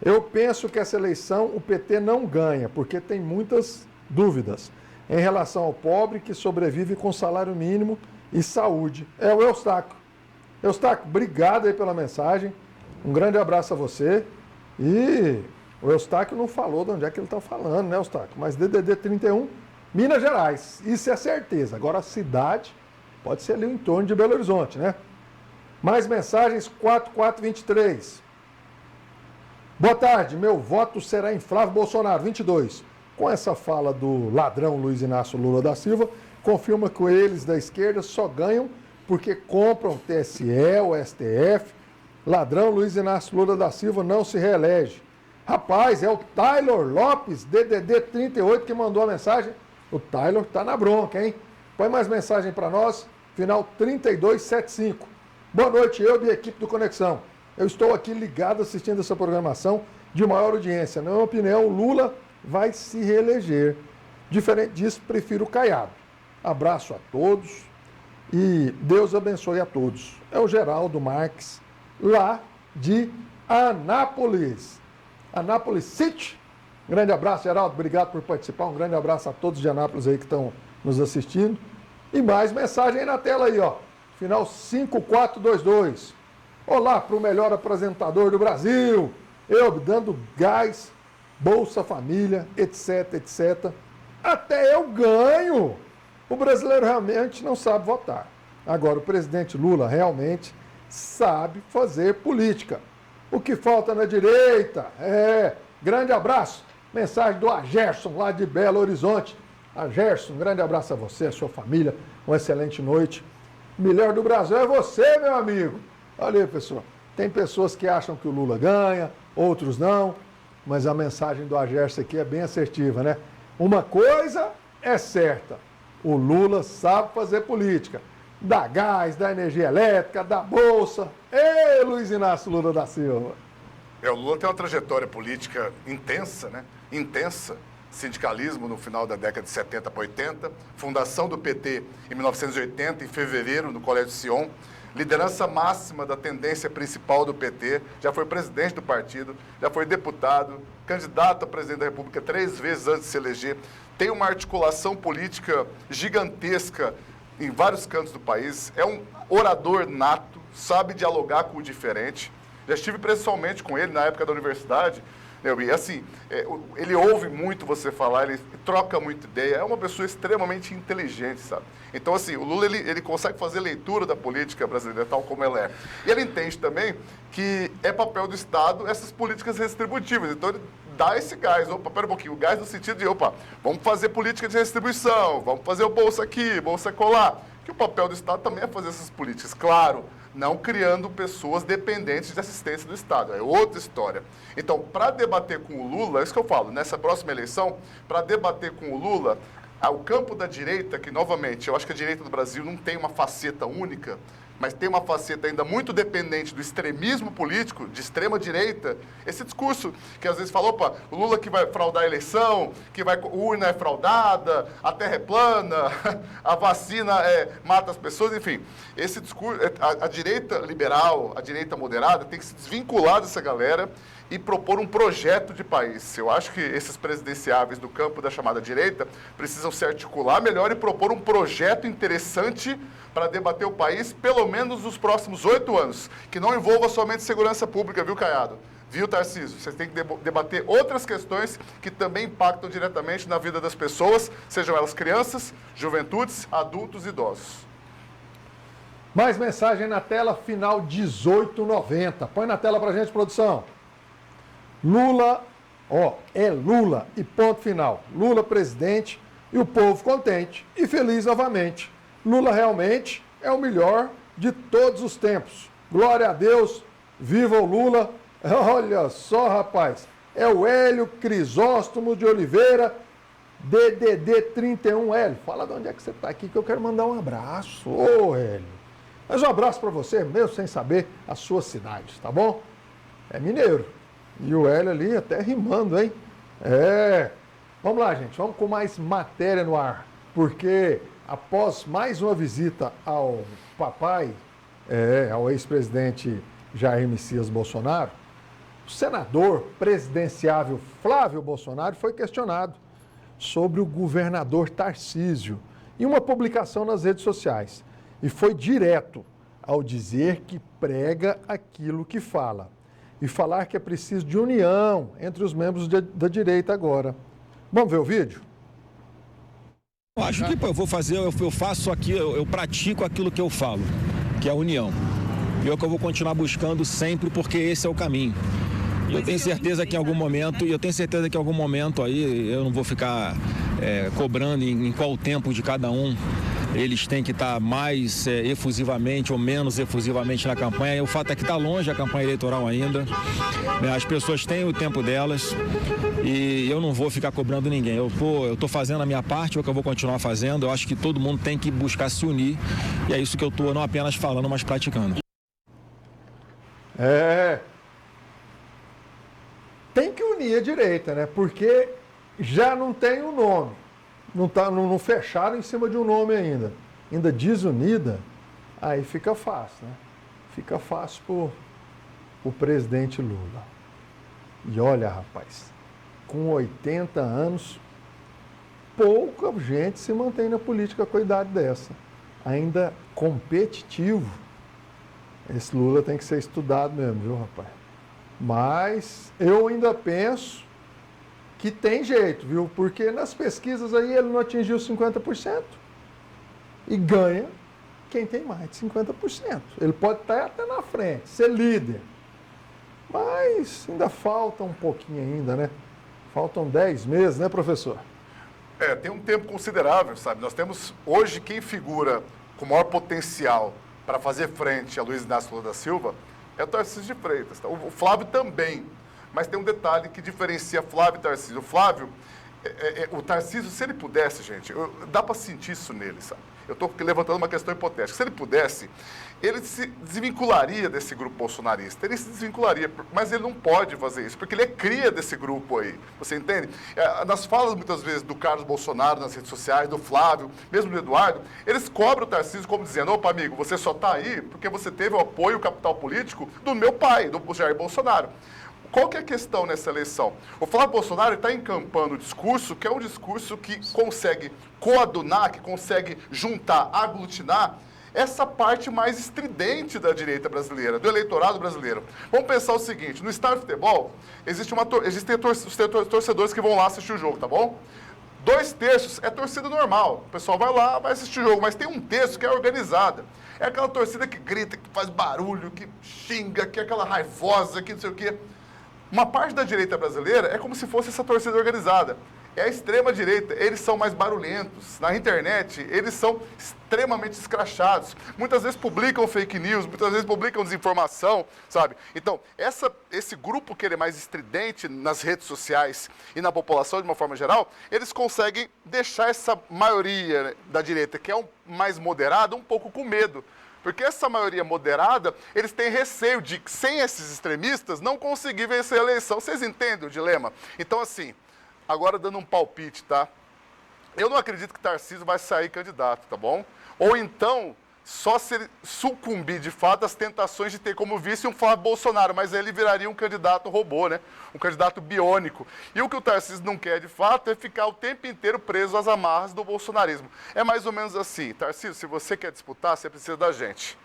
Eu penso que essa eleição o PT não ganha, porque tem muitas dúvidas em relação ao pobre que sobrevive com salário mínimo e saúde. É o Eustáquio. Eustáquio, obrigado aí pela mensagem. Um grande abraço a você. E o Eustáquio não falou de onde é que ele está falando, né, Eustáquio? Mas DDD 31, Minas Gerais. Isso é certeza. Agora a cidade pode ser ali em torno de Belo Horizonte, né? Mais mensagens, 4423. Boa tarde, meu voto será em Flávio Bolsonaro, 22. com essa fala do ladrão Luiz Inácio Lula da Silva, confirma que eles da esquerda só ganham porque compram o TSE, o STF. Ladrão Luiz Inácio Lula da Silva não se reelege. Rapaz, é o Taylor Lopes, DDD 38, que mandou a mensagem. O Taylor tá na bronca, hein? Põe mais mensagem para nós, final 3275. Boa noite, eu e a equipe do Conexão. Eu estou aqui ligado assistindo essa programação de maior audiência. Na minha opinião, o Lula vai se reeleger. Diferente disso, prefiro o Caiado. Abraço a todos e Deus abençoe a todos. É o Geraldo Marques, lá de Anápolis. Anápolis City. Grande abraço, Geraldo. Obrigado por participar. Um grande abraço a todos de Anápolis aí que estão nos assistindo. E mais mensagem aí na tela aí, ó. Final 5422. Olá para o melhor apresentador do Brasil. Eu dando gás, Bolsa Família, etc, etc. Até eu ganho. O brasileiro realmente não sabe votar. Agora, o presidente Lula realmente sabe fazer política. O que falta na direita grande abraço. Mensagem do Agerson, lá de Belo Horizonte. Agerson, um grande abraço a você, a sua família. Uma excelente noite. O melhor do Brasil é você, meu amigo. Olha aí, pessoal. Tem pessoas que acham que o Lula ganha, outros não. Mas a mensagem do Agerson aqui é bem assertiva, né? Uma coisa é certa. O Lula sabe fazer política. Da gás, da energia elétrica, da Bolsa. Ei, Luiz Inácio Lula da Silva. O Lula tem uma trajetória política intensa, né? Intensa. Sindicalismo no final da década de 70 para 80. Fundação do PT em 1980, em fevereiro, no Colégio Sion. Liderança máxima da tendência principal do PT. Já foi presidente do partido, já foi deputado, candidato a presidente da República 3 vezes antes de se eleger. Tem uma articulação política gigantesca em vários cantos do país, é um orador nato, sabe dialogar com o diferente. Já estive pessoalmente com ele na época da universidade, e assim, ele ouve muito você falar, ele troca muita ideia, é uma pessoa extremamente inteligente, sabe? Então, assim, o Lula, ele consegue fazer leitura da política brasileira tal como ela é. E ele entende também que é papel do Estado essas políticas redistributivas, então ele dá esse gás, pera um pouquinho, o gás no sentido de, vamos fazer política de redistribuição, vamos fazer o Bolsa aqui, Bolsa colar, que o papel do Estado também é fazer essas políticas, claro, não criando pessoas dependentes de assistência do Estado, é outra história. Então, para debater com o Lula, é isso que eu falo, nessa próxima eleição, para debater com o Lula, o campo da direita, que novamente, eu acho que a direita do Brasil não tem uma faceta única, mas tem uma faceta ainda muito dependente do extremismo político, de extrema direita, esse discurso que às vezes fala, o Lula que vai fraudar a eleição, que a urna é fraudada, a terra é plana, a vacina mata as pessoas, enfim. Esse discurso, a direita liberal, a direita moderada, tem que se desvincular dessa galera e propor um projeto de país. Eu acho que esses presidenciáveis do campo da chamada direita precisam se articular melhor e propor um projeto interessante para debater o país, pelo menos nos próximos 8 anos, que não envolva somente segurança pública, viu, Caiado? Viu, Tarcísio? Vocês têm que debater outras questões que também impactam diretamente na vida das pessoas, sejam elas crianças, juventudes, adultos e idosos. Mais mensagem na tela, final 1890. Põe na tela pra gente, produção. Lula, é Lula e ponto final. Lula presidente e o povo contente e feliz novamente. Lula realmente é o melhor de todos os tempos. Glória a Deus, viva o Lula. Olha só, rapaz, é o Hélio Crisóstomo de Oliveira, DDD 31. Hélio, fala de onde é que você está aqui que eu quero mandar um abraço. Ô, Hélio, mas um abraço para você, mesmo sem saber a sua cidade, tá bom? É mineiro. E o Hélio ali até rimando, hein? Vamos lá, gente, vamos com mais matéria no ar, porque após mais uma visita ao papai, ao ex-presidente Jair Messias Bolsonaro, o senador presidenciável Flávio Bolsonaro foi questionado sobre o governador Tarcísio em uma publicação nas redes sociais. E foi direto ao dizer que prega aquilo que fala. E falar que é preciso de união entre os membros da direita agora. Vamos ver o vídeo? Eu acho que eu faço aqui, eu pratico aquilo que eu falo, que é a união. E é o que eu vou continuar buscando sempre, porque esse é o caminho. E eu tenho certeza que em algum momento aí eu não vou ficar cobrando em qual tempo de cada um eles têm que estar mais efusivamente ou menos efusivamente na campanha. O fato é que está longe a campanha eleitoral ainda, né? As pessoas têm o tempo delas e eu não vou ficar cobrando ninguém. Eu estou fazendo a minha parte, é o que eu vou continuar fazendo. Eu acho que todo mundo tem que buscar se unir e é isso que eu estou não apenas falando, mas praticando. Tem que unir a direita, né? Porque já não tem um nome. Não fecharam em cima de um nome ainda. Ainda desunida, aí fica fácil, né? Fica fácil pro presidente Lula. E olha, rapaz, com 80 anos, pouca gente se mantém na política com a idade dessa. Ainda competitivo. Esse Lula tem que ser estudado mesmo, viu, rapaz? Mas eu ainda penso que tem jeito, viu? Porque nas pesquisas aí ele não atingiu 50%. E ganha quem tem mais de 50%. Ele pode estar até na frente, ser líder. Mas ainda falta um pouquinho ainda, né? Faltam 10 meses, né, professor? Tem um tempo considerável, sabe? Nós temos hoje quem figura com maior potencial para fazer frente a Luiz Inácio Lula da Silva é o Tarcísio de Freitas. Tá? O Flávio também. Mas tem um detalhe que diferencia Flávio e Tarcísio. O Flávio, o Tarcísio, se ele pudesse, gente, dá para sentir isso nele, sabe? Eu estou levantando uma questão hipotética. Se ele pudesse, ele se desvincularia desse grupo bolsonarista. Ele se desvincularia, mas ele não pode fazer isso, porque ele é cria desse grupo aí. Você entende? Nas falas, muitas vezes, do Carlos Bolsonaro nas redes sociais, do Flávio, mesmo do Eduardo, eles cobram o Tarcísio como dizendo: opa, amigo, você só está aí porque você teve o apoio, o capital político do meu pai, do Jair Bolsonaro. Qual que é a questão nessa eleição? O Flávio Bolsonaro está encampando o discurso, que é um discurso que consegue coadunar, que consegue juntar, aglutinar essa parte mais estridente da direita brasileira, do eleitorado brasileiro. Vamos pensar o seguinte: no estádio de futebol, existem os torcedores que vão lá assistir o jogo, tá bom? 2/3 é torcida normal, o pessoal vai lá, vai assistir o jogo, mas tem 1/3 que é organizada. É aquela torcida que grita, que faz barulho, que xinga, que é aquela raivosa, que não sei o quê. Uma parte da direita brasileira é como se fosse essa torcida organizada. É a extrema-direita, eles são mais barulhentos. Na internet, eles são extremamente escrachados. Muitas vezes publicam fake news, muitas vezes publicam desinformação, sabe? Então, esse grupo que ele é mais estridente nas redes sociais e na população de uma forma geral, eles conseguem deixar essa maioria da direita, que é mais moderada, um pouco com medo. Porque essa maioria moderada, eles têm receio de, sem esses extremistas, não conseguir vencer a eleição. Vocês entendem o dilema? Então, assim, agora dando um palpite, tá? Eu não acredito que Tarcísio vai sair candidato, tá bom? Ou então, só se ele sucumbir de fato às tentações de ter como vice um Flávio Bolsonaro, mas ele viraria um candidato robô, né? Um candidato biônico. E o que o Tarcísio não quer de fato é ficar o tempo inteiro preso às amarras do bolsonarismo. É mais ou menos assim: Tarcísio, se você quer disputar, você precisa da gente.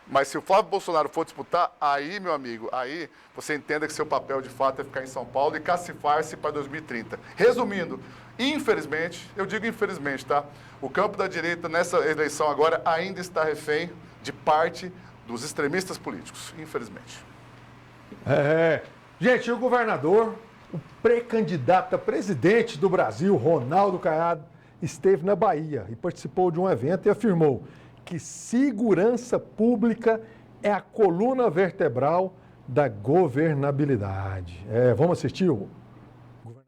Mas se o Flávio Bolsonaro for disputar, aí, meu amigo, aí você entenda que seu papel de fato é ficar em São Paulo e cacifar-se para 2030. Resumindo, infelizmente, eu digo infelizmente, tá? O campo da direita nessa eleição agora ainda está refém de parte dos extremistas políticos, infelizmente. Gente, o governador, o pré-candidato a presidente do Brasil, Ronaldo Caiado, esteve na Bahia e participou de um evento e afirmou que segurança pública é a coluna vertebral da governabilidade. Vamos assistir?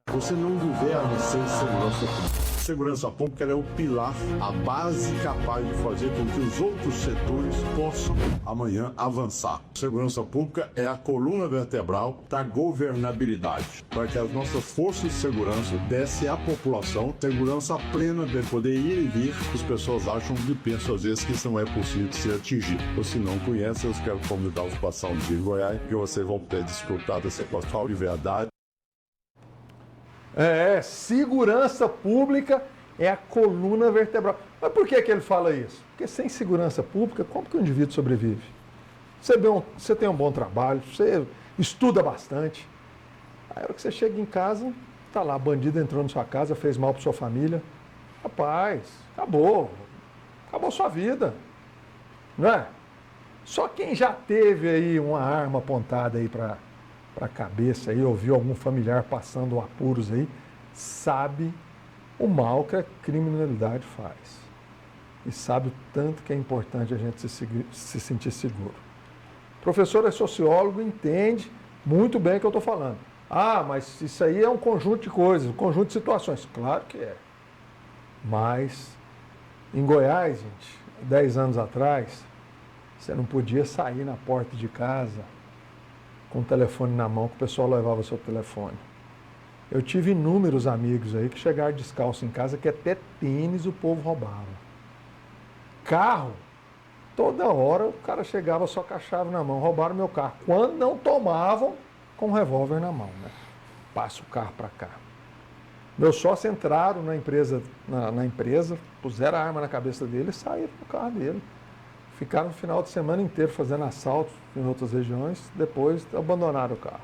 Você não governa sem segurança pública. Segurança pública é o pilar, a base capaz de fazer com que os outros setores possam amanhã avançar. Segurança pública é a coluna vertebral da governabilidade, para que as nossas forças de segurança dessem à população segurança plena de poder ir e vir. As pessoas acham e pensam às vezes que isso não é possível de ser atingido. Ou se não conhecem, eu quero convidá-los para passar um dia em Goiás, que vocês vão poder desfrutar dessa total liberdade. Segurança pública é a coluna vertebral. Mas por que ele fala isso? Porque sem segurança pública, como que o indivíduo sobrevive? Você tem um bom trabalho, você estuda bastante. Aí, a hora que você chega em casa, tá lá, bandido entrou na sua casa, fez mal para sua família. Rapaz, acabou sua vida, não é? Só quem já teve aí uma arma apontada aí para para a cabeça aí, ouviu algum familiar passando apuros aí, sabe o mal que a criminalidade faz. E sabe o tanto que é importante a gente se sentir seguro. O professor é sociólogo, entende muito bem o que eu estou falando. Ah, mas isso aí é um conjunto de coisas, um conjunto de situações. Claro que é. Mas em Goiás, gente, 10 anos atrás, você não podia sair na porta de casa com o telefone na mão, que o pessoal levava o seu telefone. Eu tive inúmeros amigos aí que chegaram descalço em casa, que até tênis o povo roubava. Carro, toda hora o cara chegava só com a chave na mão, roubaram meu carro. Quando não tomavam, com o revólver na mão, né? Passa o carro para cá. Meus sócios entraram na empresa, puseram a arma na cabeça dele e saíram do carro dele. Ficaram o final de semana inteiro fazendo assaltos em outras regiões, depois abandonaram o carro.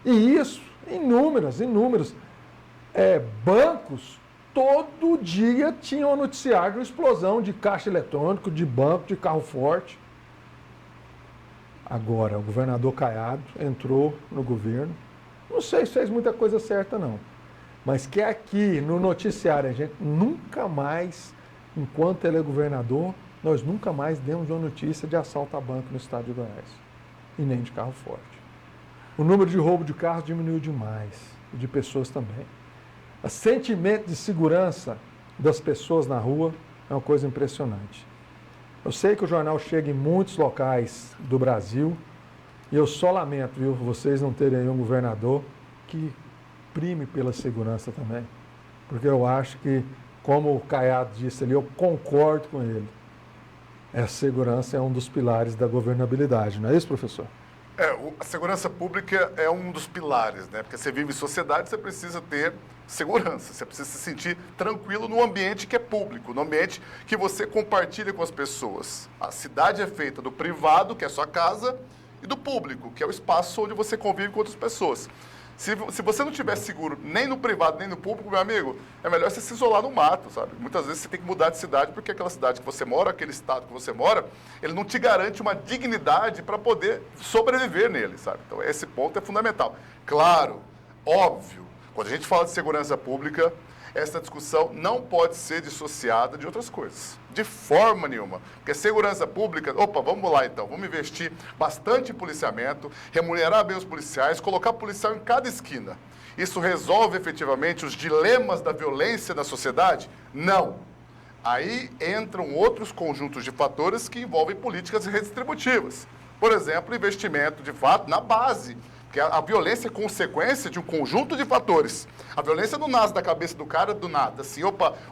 E isso, inúmeros. Bancos, todo dia tinham noticiário de explosão de caixa eletrônico, de banco, de carro forte. Agora, o governador Caiado entrou no governo. Não sei se fez muita coisa certa, não. Mas que aqui no noticiário a gente nunca mais, enquanto ele é governador, nós nunca mais demos uma notícia de assalto a banco no estado de Goiás. E nem de carro forte. O número de roubo de carros diminuiu demais. E de pessoas também. O sentimento de segurança das pessoas na rua é uma coisa impressionante. Eu sei que o jornal chega em muitos locais do Brasil e eu só lamento, viu, vocês não terem aí um governador que prime pela segurança também. Porque eu acho que, como o Caiado disse ali, eu concordo com ele. A segurança é um dos pilares da governabilidade, não é isso, professor? A segurança pública é um dos pilares, né? Porque você vive em sociedade, você precisa ter segurança, você precisa se sentir tranquilo no ambiente que é público, no ambiente que você compartilha com as pessoas. A cidade é feita do privado, que é a sua casa, e do público, que é o espaço onde você convive com outras pessoas. Se você não estiver seguro nem no privado, nem no público, meu amigo, é melhor você se isolar no mato, sabe? Muitas vezes você tem que mudar de cidade, porque aquela cidade que você mora, aquele estado que você mora, ele não te garante uma dignidade para poder sobreviver nele, sabe? Então, esse ponto é fundamental. Claro, óbvio, quando a gente fala de segurança pública, essa discussão não pode ser dissociada de outras coisas. De forma nenhuma. Porque segurança pública, vamos lá então, vamos investir bastante em policiamento, remunerar bem os policiais, colocar policial em cada esquina. Isso resolve efetivamente os dilemas da violência na sociedade? Não. Aí entram outros conjuntos de fatores que envolvem políticas redistributivas. Por exemplo, investimento de fato na base. Porque a violência é consequência de um conjunto de fatores. A violência não nasce da cabeça do cara do nada. Assim,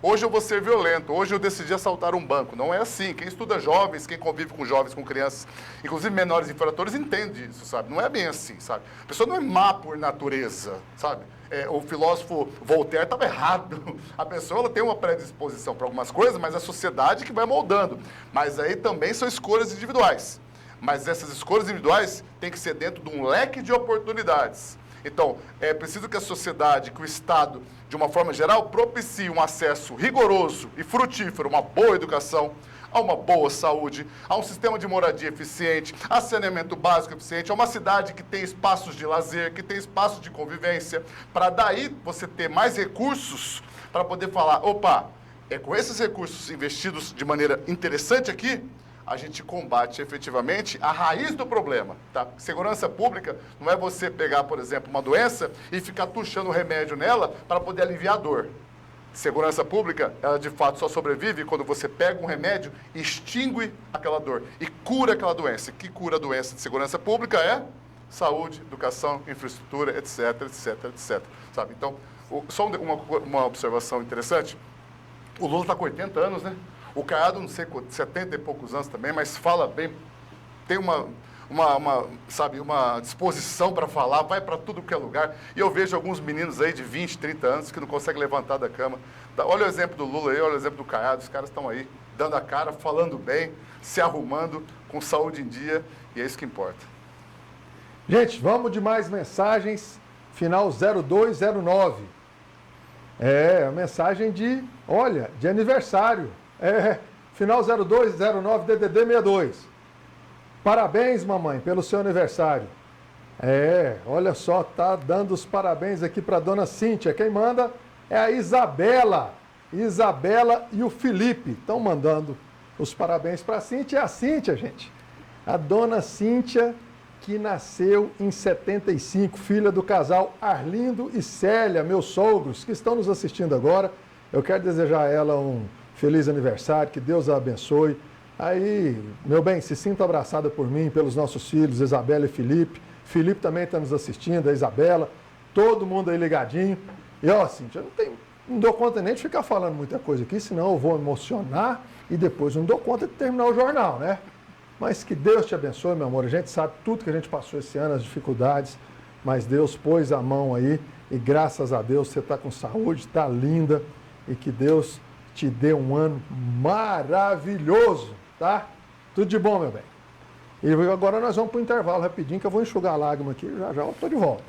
hoje eu vou ser violento, hoje eu decidi assaltar um banco. Não é assim. Quem estuda jovens, quem convive com jovens, com crianças, inclusive menores infratores, entende isso, sabe? Não é bem assim, sabe? A pessoa não é má por natureza, sabe? O filósofo Voltaire estava errado. A pessoa ela tem uma predisposição para algumas coisas, mas a sociedade que vai moldando. Mas aí também são escolhas individuais. Mas essas escolhas individuais têm que ser dentro de um leque de oportunidades. Então, é preciso que a sociedade, que o Estado, de uma forma geral, propicie um acesso rigoroso e frutífero, uma boa educação, a uma boa saúde, a um sistema de moradia eficiente, a saneamento básico eficiente, a uma cidade que tem espaços de lazer, que tem espaços de convivência, para daí você ter mais recursos para poder falar, com esses recursos investidos de maneira interessante aqui, a gente combate efetivamente a raiz do problema, tá? Segurança pública não é você pegar, por exemplo, uma doença e ficar tuchando remédio nela para poder aliviar a dor. Segurança pública, ela de fato só sobrevive quando você pega um remédio e extingue aquela dor e cura aquela doença. Que cura a doença de segurança pública é saúde, educação, infraestrutura, etc, etc, etc. Sabe? Então, só uma observação interessante. O Lula está com 80 anos, né? O Caiado, não sei, 70 e poucos anos também, mas fala bem, tem uma disposição para falar, vai para tudo que é lugar. E eu vejo alguns meninos aí de 20, 30 anos que não conseguem levantar da cama. Olha o exemplo do Lula aí, olha o exemplo do Caiado, os caras estão aí, dando a cara, falando bem, se arrumando, com saúde em dia, e é isso que importa. Gente, vamos de mais mensagens, final 0209. A mensagem de aniversário. Final 0209 DDD 62. Parabéns, mamãe, pelo seu aniversário. Olha só, tá dando os parabéns aqui para dona Cíntia. Quem manda é a Isabela. Isabela e o Felipe estão mandando os parabéns para a Cíntia. É a Cíntia, gente. A dona Cíntia, que nasceu em 75, filha do casal Arlindo e Célia, meus sogros, que estão nos assistindo agora. Eu quero desejar a ela um feliz aniversário, que Deus a abençoe. Aí, meu bem, se sinta abraçada por mim, pelos nossos filhos, Isabela e Felipe. Felipe também está nos assistindo, a Isabela, todo mundo aí ligadinho. E ó, Cíntia, não dou conta nem de ficar falando muita coisa aqui, senão eu vou emocionar e depois não dou conta de terminar o jornal, né? Mas que Deus te abençoe, meu amor. A gente sabe tudo que a gente passou esse ano, as dificuldades, mas Deus pôs a mão aí e graças a Deus você está com saúde, está linda e que Deus te dê um ano maravilhoso, tá? Tudo de bom, meu bem. E agora nós vamos para o intervalo rapidinho, que eu vou enxugar a lágrima aqui, já já eu estou de volta.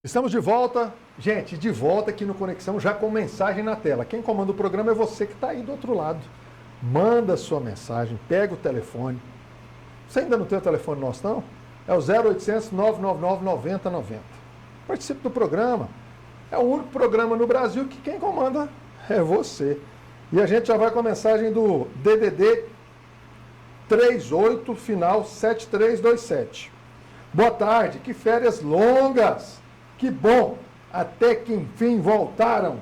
Estamos de volta, gente, de volta aqui no Conexão, já com mensagem na tela. Quem comanda o programa é você que está aí do outro lado. Manda sua mensagem, pega o telefone. Você ainda não tem o telefone nosso, não? É o 0800 999 9090. Participe do programa. É o único programa no Brasil que quem comanda é você. E a gente já vai com a mensagem do DDD 38, final 7327. Boa tarde, que férias longas! Que bom, até que enfim voltaram.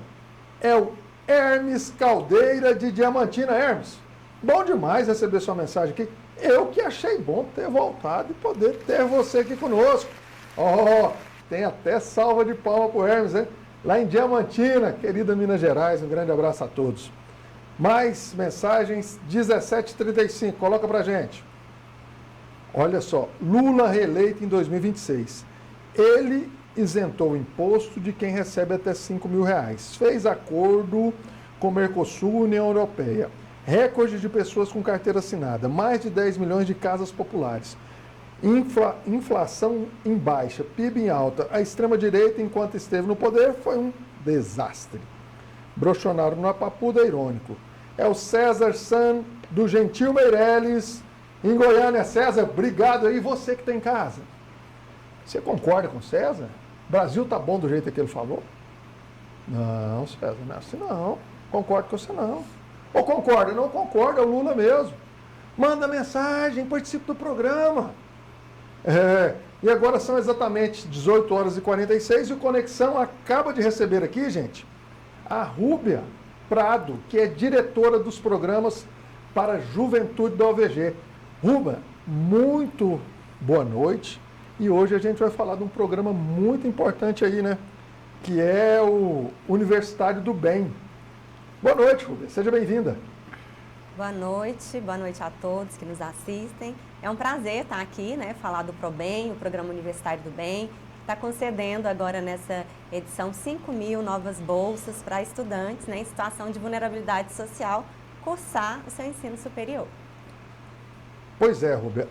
É o Hermes Caldeira de Diamantina. Hermes, bom demais receber sua mensagem aqui. Eu que achei bom ter voltado e poder ter você aqui conosco. Tem até salva de palma pro Hermes, hein? Lá em Diamantina, querida Minas Gerais, um grande abraço a todos. Mais mensagens, 1735, coloca pra gente. Olha só, Lula reeleito em 2026. Ele isentou o imposto de quem recebe até R$5.000. Fez acordo com o Mercosul e União Europeia. Recorde de pessoas com carteira assinada. Mais de 10 milhões de casas populares. Inflação em baixa, PIB em alta. A extrema-direita, enquanto esteve no poder, foi um desastre. Brochonaro no Apapuda, irônico. É o César San do Gentil Meireles, em Goiânia. César, obrigado aí. Você que está em casa. Você concorda com o César? O Brasil tá bom do jeito que ele falou? Não, César, não é assim não. Concordo com você não. Ou concorda? Não concorda, é o Lula mesmo. Manda mensagem, participe do programa. E agora são exatamente 18h46 e o Conexão acaba de receber aqui, gente, a Rúbia. Prado, que é diretora dos programas para a juventude da UVG. Ruba, muito boa noite. E hoje a gente vai falar de um programa muito importante aí, né? Que é o Universitário do Bem. Boa noite, Ruba. Seja bem-vinda. Boa noite a todos que nos assistem. É um prazer estar aqui, né? Falar do ProBem, o Programa Universitário do Bem, que está concedendo agora nessa edição 5.000 novas bolsas para estudantes, né, em situação de vulnerabilidade social cursar o seu ensino superior. Pois é, Ruba.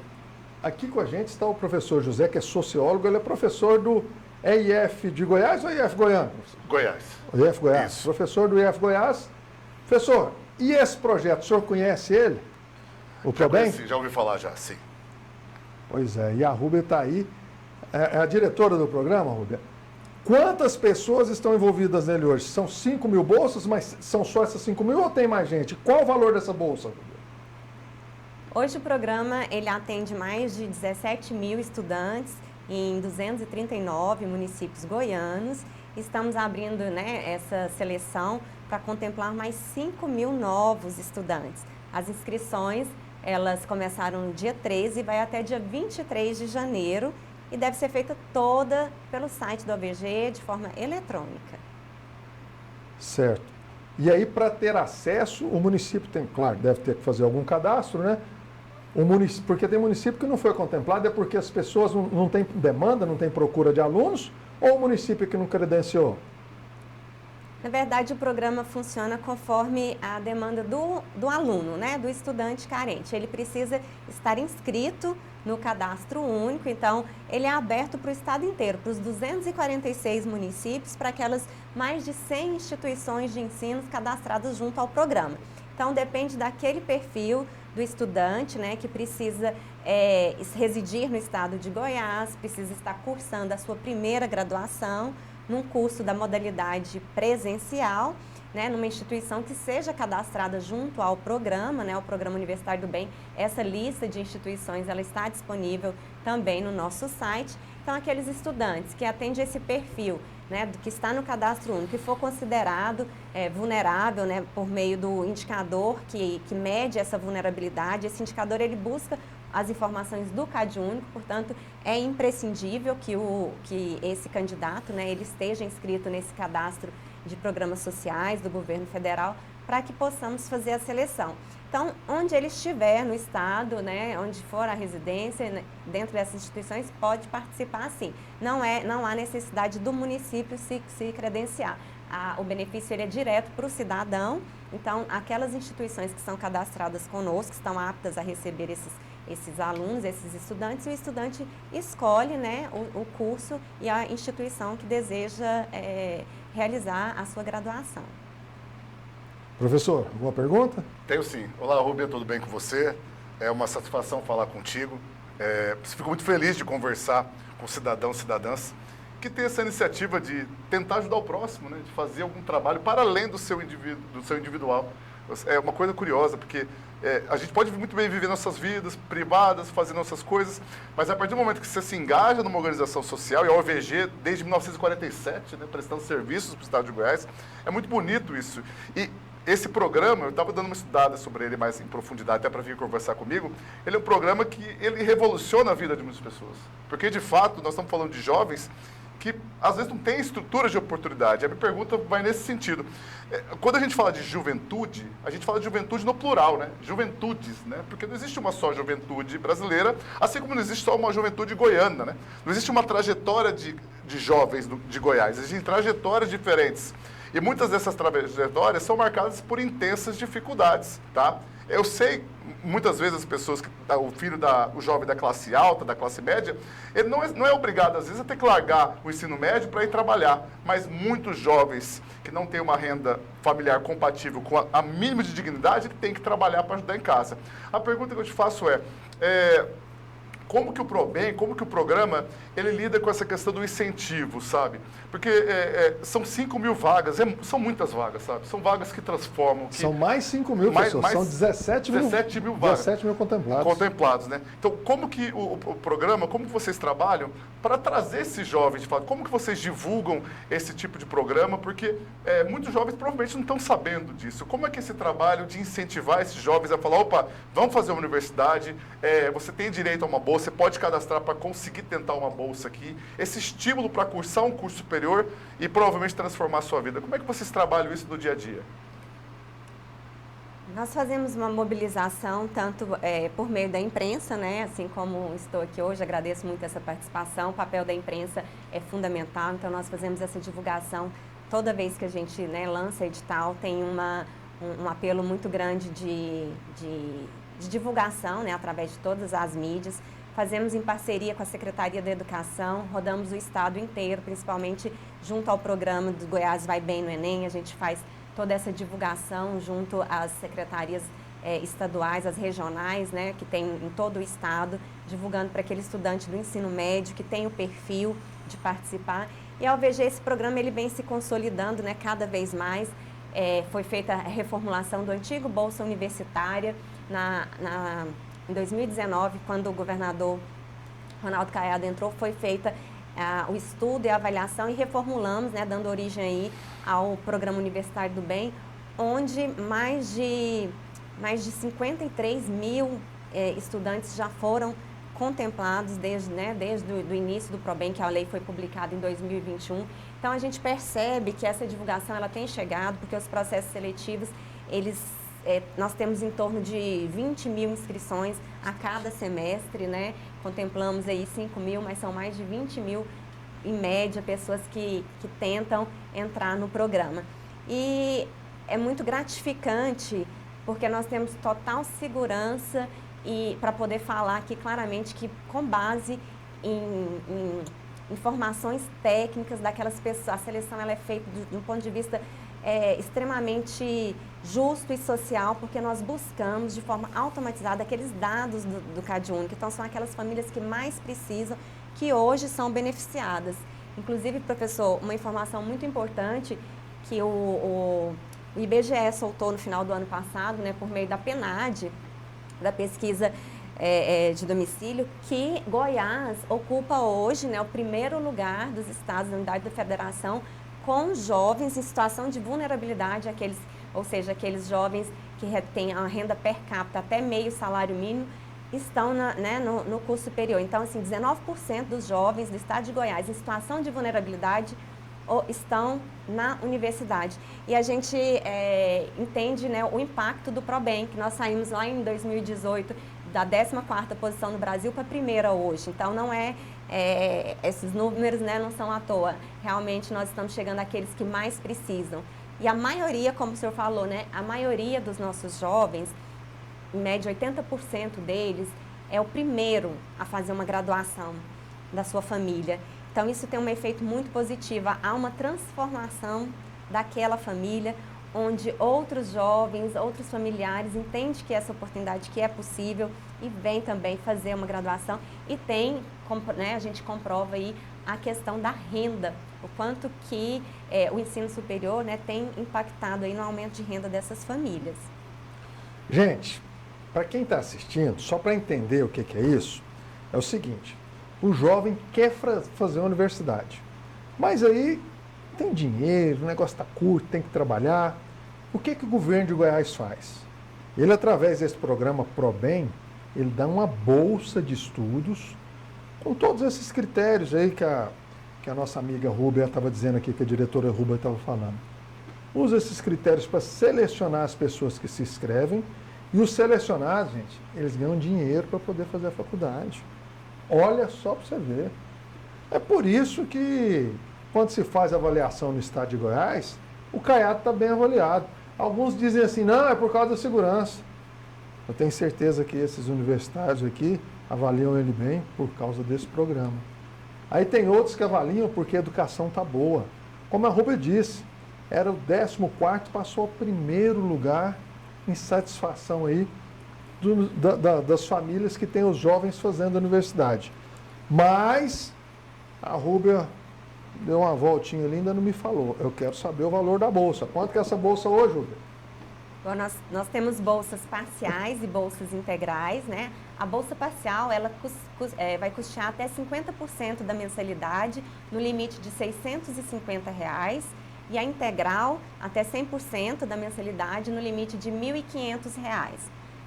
Aqui com a gente está o professor José, que é sociólogo, ele é professor do EIF de Goiás ou EIF Goiânia? Goiás. O IF Goiás. Isso. Professor do IF Goiás. Professor, e esse projeto, o senhor conhece ele? O ProBem? Já ouvi falar já, sim. Pois é, e a Ruba está aí, é a diretora do programa, Ruba. Quantas pessoas estão envolvidas nele hoje? São 5.000 bolsas, mas são só essas 5.000 ou tem mais gente? Qual o valor dessa bolsa, Ruba? Hoje o programa ele atende mais de 17.000 estudantes em 239 municípios goianos. Estamos abrindo, né, essa seleção para contemplar mais 5.000 novos estudantes. As inscrições, elas começaram no dia 13 e vai até dia 23 de janeiro e deve ser feita toda pelo site do OVG de forma eletrônica. Certo. E aí, para ter acesso, o município tem, claro, deve ter que fazer algum cadastro, né? Porque tem município que não foi contemplado, é porque as pessoas não têm demanda, não têm procura de alunos, ou o município que não credenciou? Na verdade, o programa funciona conforme a demanda do aluno, né, do estudante carente. Ele precisa estar inscrito no cadastro único, então ele é aberto para o estado inteiro, para os 246 municípios, para aquelas mais de 100 instituições de ensino cadastradas junto ao programa. Então, depende daquele perfil do estudante, né, que precisa residir no estado de Goiás, precisa estar cursando a sua primeira graduação num curso da modalidade presencial, né, numa instituição que seja cadastrada junto ao programa, né, o Programa Universitário do Bem. Essa lista de instituições ela está disponível também no nosso site. Então, aqueles estudantes que atendem esse perfil, né, que está no cadastro único, que for considerado vulnerável, né, por meio do indicador que mede essa vulnerabilidade, esse indicador ele busca as informações do CadÚnico, portanto, é imprescindível que esse candidato, né, ele esteja inscrito nesse cadastro de programas sociais do governo federal para que possamos fazer a seleção. Então, onde ele estiver no estado, né, onde for a residência, né, dentro dessas instituições, pode participar sim. Não há necessidade do município se credenciar. O benefício ele é direto para o cidadão, então aquelas instituições que são cadastradas conosco, que estão aptas a receber esses alunos, esses estudantes, o estudante escolhe, né, o curso e a instituição que deseja realizar a sua graduação. Professor, alguma pergunta? Tenho sim. Olá, Rubem, tudo bem com você? É uma satisfação falar contigo. Fico muito feliz de conversar com cidadãos e cidadãs que tem essa iniciativa de tentar ajudar o próximo, né, de fazer algum trabalho para além do seu individual. É uma coisa curiosa, porque a gente pode muito bem viver nossas vidas privadas, fazer nossas coisas, mas a partir do momento que você se engaja numa organização social, e a OVG desde 1947, né, prestando serviços para o estado de Goiás, é muito bonito isso. E esse programa, eu estava dando uma estudada sobre ele mais em profundidade, até para vir conversar comigo, ele é um programa que ele revoluciona a vida de muitas pessoas. Porque, de fato, nós estamos falando de jovens que, às vezes, não têm estrutura de oportunidade. A minha pergunta vai nesse sentido. Quando a gente fala de juventude, a gente fala de juventude no plural, né? Juventudes, né? Porque não existe uma só juventude brasileira, assim como não existe só uma juventude goiana, né? Não existe uma trajetória de jovens de Goiás, existem trajetórias diferentes. E muitas dessas trajetórias são marcadas por intensas dificuldades, tá? Eu sei, muitas vezes as pessoas, o jovem da classe alta, da classe média, ele não é obrigado, às vezes, a ter que largar o ensino médio para ir trabalhar. Mas muitos jovens que não têm uma renda familiar compatível com a mínima de dignidade, ele tem que trabalhar para ajudar em casa. A pergunta que eu te faço como que o ProBem, como que o programa, ele lida com essa questão do incentivo, sabe? Porque são 5 mil vagas, são muitas vagas, sabe? São vagas que transformam. São mais 5 mil, professor, são 17 mil vagas. 17 mil contemplados. Contemplados, né? Então, como que o programa, como que vocês trabalham para trazer esses jovens de fato? Como que vocês divulgam esse tipo de programa? Porque muitos jovens provavelmente não estão sabendo disso. Como é que esse trabalho de incentivar esses jovens a falar, opa, vamos fazer uma universidade, você tem direito a uma bolsa, você pode cadastrar para conseguir tentar uma bolsa aqui, esse estímulo para cursar um curso superior e provavelmente transformar a sua vida. Como é que vocês trabalham isso no dia a dia? Nós fazemos uma mobilização tanto por meio da imprensa, né? Assim como estou aqui hoje, agradeço muito essa participação. O papel da imprensa é fundamental, então nós fazemos essa divulgação toda vez que a gente, né, lança edital, tem um apelo muito grande de divulgação, né, através de todas as mídias. Fazemos em parceria com a Secretaria da Educação, rodamos o estado inteiro, principalmente junto ao programa do Goiás Vai Bem no Enem. A gente faz toda essa divulgação junto às secretarias estaduais, as regionais, né, que tem em todo o estado, divulgando para aquele estudante do ensino médio que tem o perfil de participar. E ao VG, esse programa ele vem se consolidando, né, cada vez mais. Foi feita a reformulação do antigo Bolsa Universitária em 2019, quando o governador Ronaldo Caiado entrou, foi feita o estudo e a avaliação e reformulamos, né, dando origem aí ao Programa Universitário do Bem, onde mais de 53 mil estudantes já foram contemplados desde o início do ProBem, que a lei foi publicada em 2021. Então, a gente percebe que essa divulgação ela tem chegado, porque os processos seletivos, nós temos em torno de 20 mil inscrições a cada semestre, né? Contemplamos aí 5 mil, mas são mais de 20 mil, em média, pessoas que tentam entrar no programa. E é muito gratificante, porque nós temos total segurança e para poder falar aqui claramente que com base em informações técnicas daquelas pessoas, a seleção ela é feita de um ponto de vista extremamente justo e social, porque nós buscamos de forma automatizada aqueles dados do CadÚnico. Então, são aquelas famílias que mais precisam, que hoje são beneficiadas. Inclusive, professor, uma informação muito importante que o IBGE soltou no final do ano passado, né, por meio da PNAD, da pesquisa de domicílio, que Goiás ocupa hoje, né, o primeiro lugar dos estados da unidade da federação com jovens em situação de vulnerabilidade, ou seja, aqueles jovens que têm a renda per capita até meio salário mínimo, estão no curso superior. Então, assim, 19% dos jovens do estado de Goiás em situação de vulnerabilidade estão na universidade. E a gente entende, né, o impacto do ProBem, que nós saímos lá em 2018 da 14ª posição no Brasil para a primeira hoje. Então, não esses números, né, não são à toa. Realmente, nós estamos chegando àqueles que mais precisam. E a maioria, como o senhor falou, né, a maioria dos nossos jovens, em média 80% deles, é o primeiro a fazer uma graduação da sua família. Então, isso tem um efeito muito positivo. Há uma transformação daquela família, onde outros jovens, outros familiares entendem que essa oportunidade que é possível e vem também fazer uma graduação. E tem, né, a gente comprova aí a questão da renda, o quanto que o ensino superior, né, tem impactado aí no aumento de renda dessas famílias. Gente, para quem está assistindo, só para entender o que é isso, é o seguinte: o jovem quer fazer uma universidade, mas aí tem dinheiro, o negócio está curto, tem que trabalhar. O que o governo de Goiás faz? Ele, através desse programa ProBem, ele dá uma bolsa de estudos com todos esses critérios aí que a nossa amiga Rúbia estava dizendo aqui, que a diretora Rúbia estava falando. Usa esses critérios para selecionar as pessoas que se inscrevem, e os selecionados, gente, eles ganham dinheiro para poder fazer a faculdade. Olha só para você ver. É por isso que, quando se faz avaliação no estado de Goiás, o Caiado está bem avaliado. Alguns dizem assim, não, é por causa da segurança. Eu tenho certeza que esses universitários aqui avaliam ele bem por causa desse programa. Aí tem outros que avaliam porque a educação está boa. Como a Rúbia disse, era o 14º, passou ao primeiro lugar em satisfação aí das famílias que têm os jovens fazendo universidade. Mas a Rúbia deu uma voltinha ali e ainda não me falou. Eu quero saber o valor da bolsa. Quanto que é essa bolsa hoje, Rúbia? Bom, nós temos bolsas parciais e bolsas integrais, né? A bolsa parcial, ela vai custear até 50% da mensalidade, no limite de R$ 650, e a integral até 100% da mensalidade, no limite de R$ 1.500.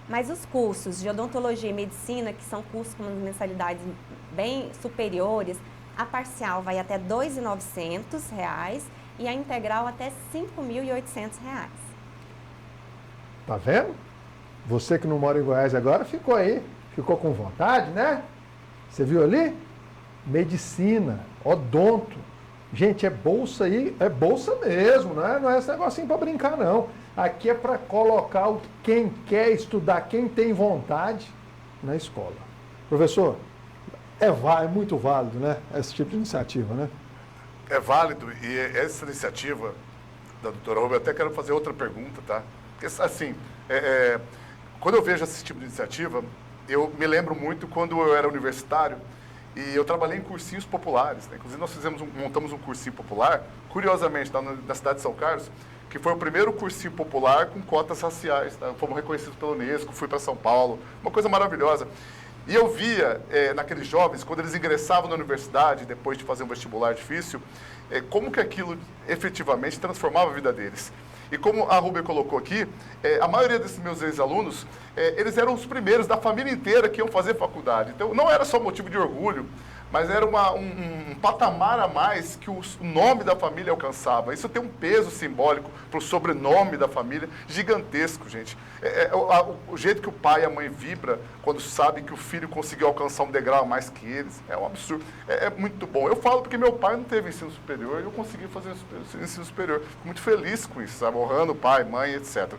Mas os cursos de odontologia e medicina, que são cursos com mensalidades bem superiores, a parcial vai até R$ 2.900 e a integral até R$ 5.800. Tá vendo? Você que não mora em Goiás agora ficou aí, ficou com vontade, né? Você viu ali? Medicina, odonto. Gente, é bolsa aí, é bolsa mesmo, não é esse negocinho para brincar, não. Aqui é para colocar quem quer estudar, quem tem vontade na escola. Professor, é muito válido, né? Esse tipo de iniciativa, né? É válido e essa iniciativa da doutora Rúbia, eu até quero fazer outra pergunta, tá? Porque, assim, quando eu vejo esse tipo de iniciativa, eu me lembro muito quando eu era universitário e eu trabalhei em cursinhos populares, né? Inclusive, nós montamos um cursinho popular, curiosamente, na cidade de São Carlos, que foi o primeiro cursinho popular com cotas raciais, tá? Fomos reconhecidos pela Unesco, fui para São Paulo, uma coisa maravilhosa. E eu via, naqueles jovens, quando eles ingressavam na universidade, depois de fazer um vestibular difícil, como que aquilo efetivamente transformava a vida deles. E como a Rúbia colocou aqui, a maioria desses meus ex-alunos, eles eram os primeiros da família inteira que iam fazer faculdade. Então, não era só motivo de orgulho, mas era um patamar a mais que o nome da família alcançava. Isso tem um peso simbólico para o sobrenome da família gigantesco, gente. O jeito que o pai e a mãe vibra quando sabe que o filho conseguiu alcançar um degrau a mais que eles, é um absurdo. É muito bom. Eu falo porque meu pai não teve ensino superior e eu consegui fazer ensino superior. Fico muito feliz com isso, sabe? Honrando pai, mãe, etc.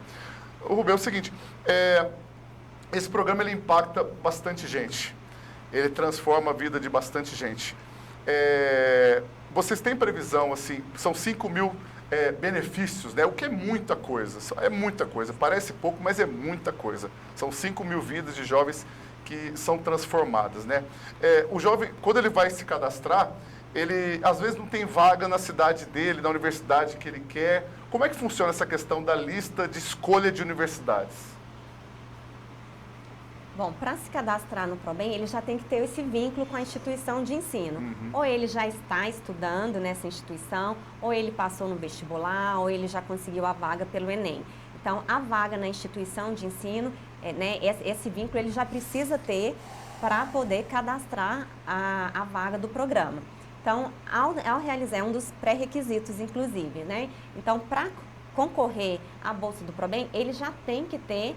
O Rubem, é o seguinte, esse programa ele impacta bastante gente. Ele transforma a vida de bastante gente. Vocês têm previsão, assim, são 5 mil benefícios, né? O que é muita coisa, parece pouco, mas é muita coisa. São 5 mil vidas de jovens que são transformadas, né? O jovem, quando ele vai se cadastrar, ele às vezes não tem vaga na cidade dele, na universidade que ele quer. Como é que funciona essa questão da lista de escolha de universidades? Bom, para se cadastrar no ProBem, ele já tem que ter esse vínculo com a instituição de ensino. Uhum. Ou ele já está estudando nessa instituição, ou ele passou no vestibular, ou ele já conseguiu a vaga pelo Enem. Então, a vaga na instituição de ensino, né, esse vínculo ele já precisa ter para poder cadastrar a vaga do programa. Então, ao realizar, é um dos pré-requisitos, inclusive, né? Então, para concorrer à Bolsa do ProBem, ele já tem que ter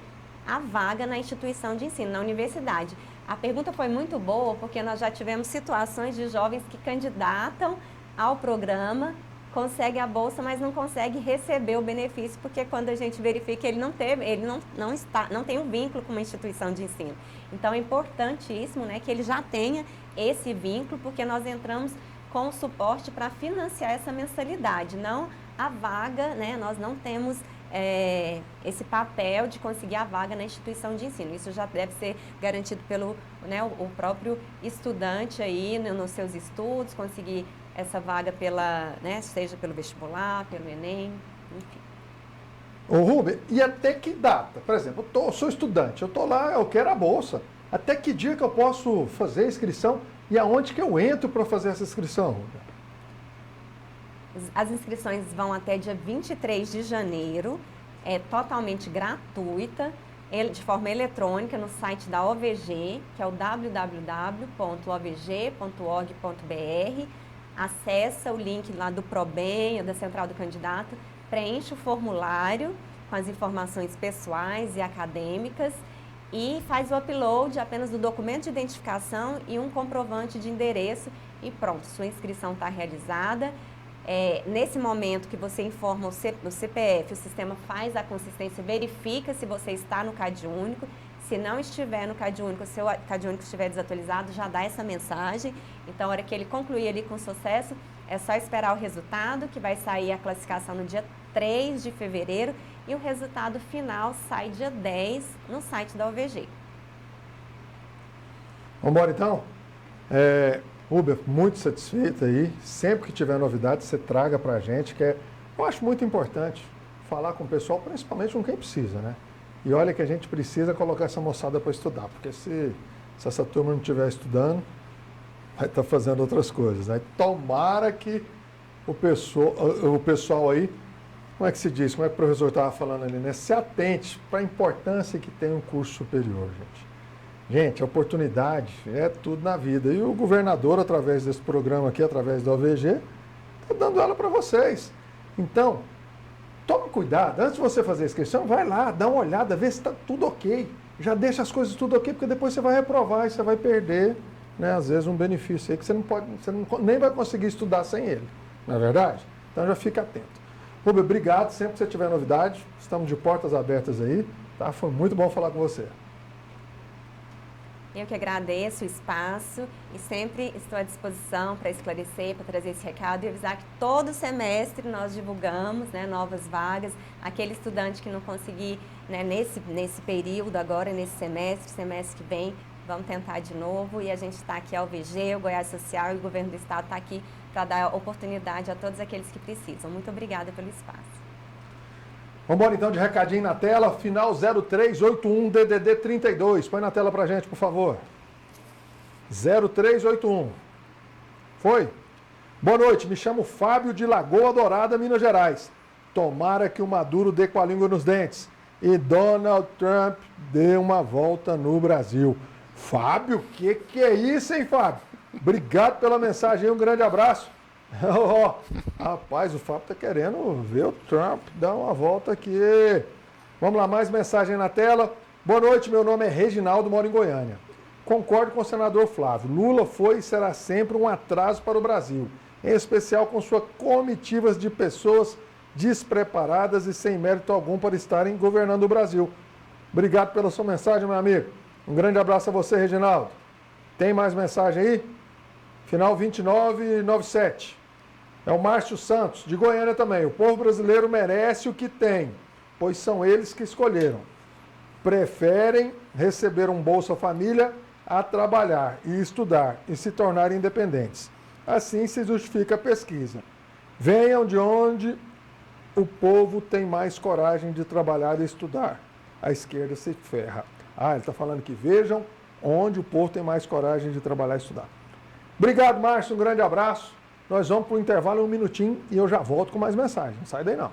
a vaga na instituição de ensino, na universidade. A pergunta foi muito boa, porque nós já tivemos situações de jovens que candidatam ao programa, conseguem a bolsa, mas não conseguem receber o benefício, porque quando a gente verifica, ele não tem um vínculo com uma instituição de ensino. Então, é importantíssimo, né, que ele já tenha esse vínculo, porque nós entramos com o suporte para financiar essa mensalidade, não a vaga, né, nós não temos esse papel de conseguir a vaga na instituição de ensino. Isso já deve ser garantido pelo, né, o próprio estudante aí, né, nos seus estudos, conseguir essa vaga né, seja pelo vestibular, pelo Enem, enfim. Ô Rubem, e até que data? Por exemplo, eu sou estudante, eu estou lá, eu quero a bolsa. Até que dia que eu posso fazer a inscrição e aonde que eu entro para fazer essa inscrição, Rubem? As inscrições vão até dia 23 de janeiro, é totalmente gratuita, de forma eletrônica no site da OVG, que é o www.ovg.org.br. Acessa o link lá do ProBem, ou da Central do Candidato, preenche o formulário com as informações pessoais e acadêmicas e faz o upload apenas do documento de identificação e um comprovante de endereço e pronto, sua inscrição está realizada. Nesse momento que você informa o CPF, o sistema faz a consistência, verifica se você está no CadÚnico. Se não estiver no CadÚnico, se o CadÚnico estiver desatualizado, já dá essa mensagem. Então, a hora que ele concluir ali com sucesso, é só esperar o resultado, que vai sair a classificação no dia 3 de fevereiro. e o resultado final sai dia 10 no site da OVG. Vamos embora então? Uber, muito satisfeita aí. Sempre que tiver novidade, você traga para a gente, eu acho muito importante falar com o pessoal, principalmente com quem precisa, né? E olha que a gente precisa colocar essa moçada para estudar, porque se essa turma não estiver estudando, vai estar fazendo outras coisas, né? Tomara que o pessoal aí, como é que se diz, como é que o professor estava falando ali, né? Se atente para a importância que tem um curso superior, gente. Gente, a oportunidade é tudo na vida. E o governador, através desse programa aqui, através da OVG, está dando ela para vocês. Então, tome cuidado. Antes de você fazer a inscrição, vai lá, dá uma olhada, vê se está tudo ok. Já deixa as coisas tudo ok, porque depois você vai reprovar e você vai perder, né, às vezes, um benefício aí que você nem vai conseguir estudar sem ele. Não é verdade? Então já fica atento. Rubem, obrigado. Sempre que você tiver novidade, estamos de portas abertas aí. Tá? Foi muito bom falar com você. Eu que agradeço o espaço e sempre estou à disposição para esclarecer, para trazer esse recado e avisar que todo semestre nós divulgamos, né, novas vagas. Aquele estudante que não conseguir, né, nesse período agora, nesse semestre que vem, vamos tentar de novo. E a gente está aqui, a OVG, o Goiás Social e o Governo do Estado está aqui para dar oportunidade a todos aqueles que precisam. Muito obrigada pelo espaço. Vamos embora então de recadinho na tela, final 0381 DDD 32. Põe na tela pra gente, por favor. 0381. Foi? Boa noite, me chamo Fábio de Lagoa Dourada, Minas Gerais. Tomara que o Maduro dê com a língua nos dentes e Donald Trump dê uma volta no Brasil. Fábio, que é isso, hein, Fábio? Obrigado pela mensagem, um grande abraço. Rapaz, o Fábio tá querendo ver o Trump dar uma volta aqui. Vamos lá, mais mensagem na tela. Boa noite, meu nome é Reginaldo, moro em Goiânia. Concordo com o senador Flávio. Lula foi e será sempre um atraso para o Brasil, em especial com suas comitivas de pessoas despreparadas e sem mérito algum para estarem governando o Brasil. Obrigado pela sua mensagem, meu amigo. Um grande abraço a você, Reginaldo. Tem mais mensagem aí? Final 2997. É o Márcio Santos, de Goiânia também. O povo brasileiro merece o que tem, pois são eles que escolheram. Preferem receber um Bolsa Família a trabalhar e estudar e se tornar independentes. Assim se justifica a pesquisa. Venham de onde o povo tem mais coragem de trabalhar e estudar. A esquerda se ferra. Ele está falando que vejam onde o povo tem mais coragem de trabalhar e estudar. Obrigado, Márcio. Um grande abraço. Nós vamos para o intervalo, um minutinho, e eu já volto com mais mensagens. Não sai daí não.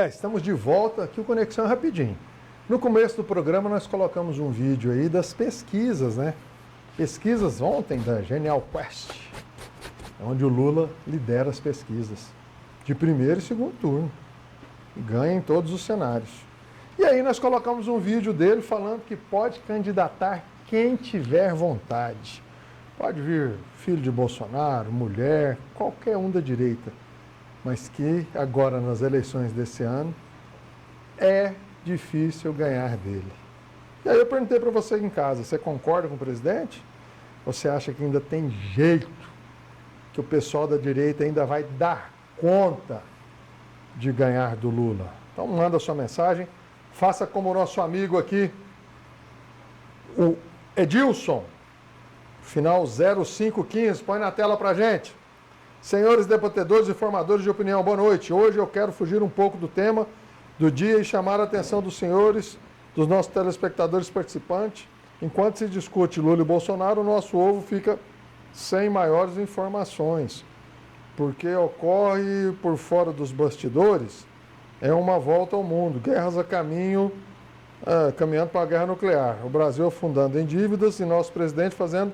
Estamos de volta aqui, o Conexão Rapidinho. No começo do programa nós colocamos um vídeo aí das pesquisas, né? Pesquisas ontem da Genial Quest, onde o Lula lidera as pesquisas de primeiro e segundo turno. E ganha em todos os cenários. E aí nós colocamos um vídeo dele falando que pode candidatar quem tiver vontade. Pode vir filho de Bolsonaro, mulher, qualquer um da direita. Mas que agora nas eleições desse ano é difícil ganhar dele. E aí eu perguntei para você em casa, você concorda com o presidente? Você acha que ainda tem jeito, que o pessoal da direita ainda vai dar conta de ganhar do Lula? Então manda sua mensagem, faça como o nosso amigo aqui, o Edilson, final 0515, põe na tela pra gente. Senhores debatedores e formadores de opinião, boa noite. Hoje eu quero fugir um pouco do tema do dia e chamar a atenção dos senhores, dos nossos telespectadores participantes. Enquanto se discute Lula e Bolsonaro, o nosso ovo fica sem maiores informações, porque ocorre por fora dos bastidores, é uma volta ao mundo, guerras a caminho, caminhando para a guerra nuclear. O Brasil afundando em dívidas e nosso presidente fazendo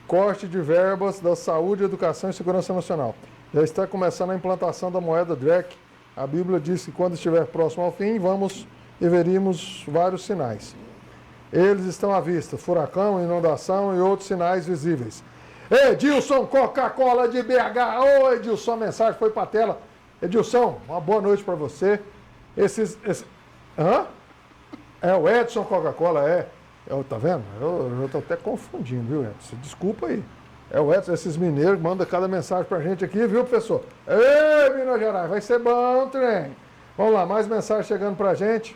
corte de verbas da saúde, educação e segurança nacional. Já está começando a implantação da moeda DREC. A Bíblia diz que quando estiver próximo ao fim, vamos e veríamos vários sinais. Eles estão à vista, furacão, inundação e outros sinais visíveis. Edilson Coca-Cola de BH. Ô, Edilson, a mensagem foi para a tela. Edilson, uma boa noite para você. É o Edson Coca-Cola, tá vendo? Eu estou até confundindo, viu, Edson? Desculpa aí. É o Edson, esses mineiros mandam cada mensagem pra gente aqui, viu, professor? Ei, Minas Gerais, vai ser bom o trem. Vamos lá, mais mensagem chegando pra gente.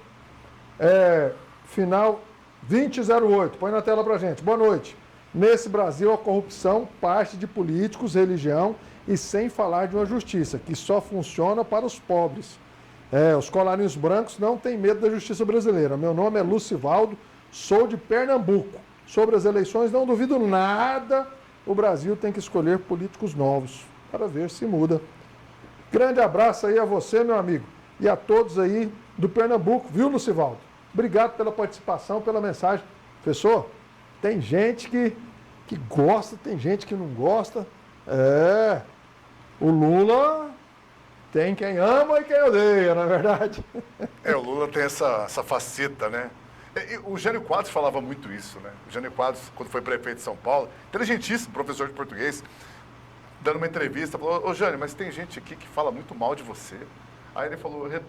Final 2008, põe na tela pra gente. Boa noite. Nesse Brasil, a corrupção parte de políticos, religião e sem falar de uma justiça, que só funciona para os pobres. Os colarinhos brancos não têm medo da justiça brasileira. Meu nome é Lucivaldo, sou de Pernambuco. Sobre as eleições, não duvido nada. O Brasil tem que escolher políticos novos para ver se muda. Grande abraço aí a você, meu amigo, e a todos aí do Pernambuco, viu, Lucivaldo? Obrigado pela participação, pela mensagem. Professor, tem gente que gosta, tem gente que não gosta. O Lula tem quem ama e quem odeia, não é verdade? O Lula tem essa faceta, né? O Jânio Quadros falava muito isso, né? O Jânio Quadros, quando foi prefeito de São Paulo, inteligentíssimo, professor de português, dando uma entrevista, falou, ô Jânio, mas tem gente aqui que fala muito mal de você. Aí ele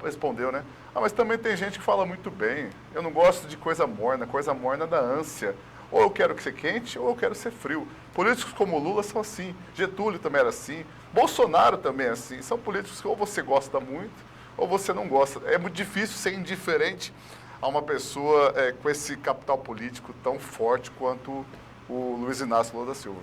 respondeu, né? Mas também tem gente que fala muito bem. Eu não gosto de coisa morna da ânsia. Ou eu quero ser quente, ou eu quero ser frio. Políticos como o Lula são assim, Getúlio também era assim, Bolsonaro também é assim. São políticos que ou você gosta muito, ou você não gosta. É muito difícil ser indiferente a uma pessoa com esse capital político tão forte quanto o Luiz Inácio Lula da Silva.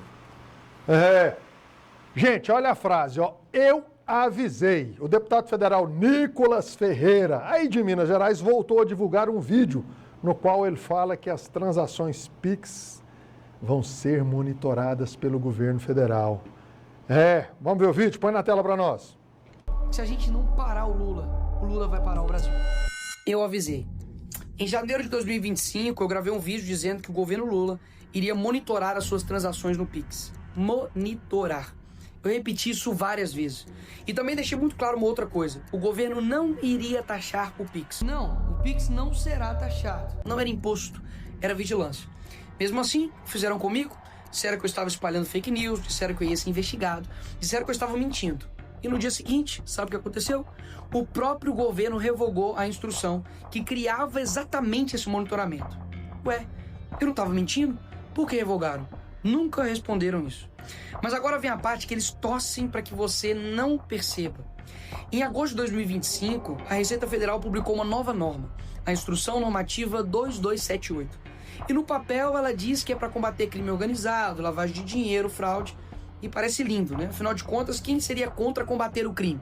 Gente, olha a frase, ó. Eu avisei. O deputado federal Nicolas Ferreira, aí de Minas Gerais, voltou a divulgar um vídeo no qual ele fala que as transações PIX vão ser monitoradas pelo governo federal. Vamos ver o vídeo? Põe na tela para nós. Se a gente não parar o Lula vai parar o Brasil. Eu avisei. Em janeiro de 2025, eu gravei um vídeo dizendo que o governo Lula iria monitorar as suas transações no PIX. Monitorar. Eu repeti isso várias vezes. E também deixei muito claro uma outra coisa. O governo não iria taxar o PIX. Não, o PIX não será taxado. Não era imposto, era vigilância. Mesmo assim, fizeram comigo, disseram que eu estava espalhando fake news, disseram que eu ia ser investigado, disseram que eu estava mentindo. E no dia seguinte, sabe o que aconteceu? O próprio governo revogou a instrução que criava exatamente esse monitoramento. Ué, eu não estava mentindo? Por que revogaram? Nunca responderam isso. Mas agora vem a parte que eles torcem para que você não perceba. Em agosto de 2025, a Receita Federal publicou uma nova norma, a Instrução Normativa 2278. E no papel ela diz que é para combater crime organizado, lavagem de dinheiro, fraude. E parece lindo, né? Afinal de contas, quem seria contra combater o crime?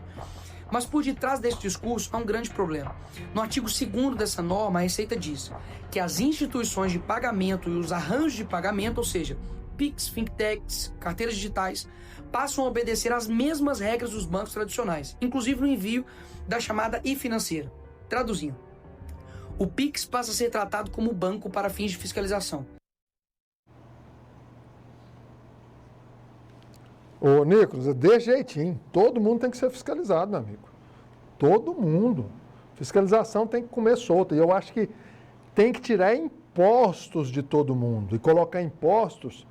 Mas por detrás desse discurso há um grande problema. No artigo 2º dessa norma, a Receita diz que as instituições de pagamento e os arranjos de pagamento, ou seja, PIX, fintechs, carteiras digitais, passam a obedecer às mesmas regras dos bancos tradicionais, inclusive no envio da chamada e-financeira. Traduzindo, o PIX passa a ser tratado como banco para fins de fiscalização. Ô, Nicolas, é de jeitinho. Todo mundo tem que ser fiscalizado, meu amigo. Todo mundo. Fiscalização tem que comer solta. E eu acho que tem que tirar impostos de todo mundo e colocar impostos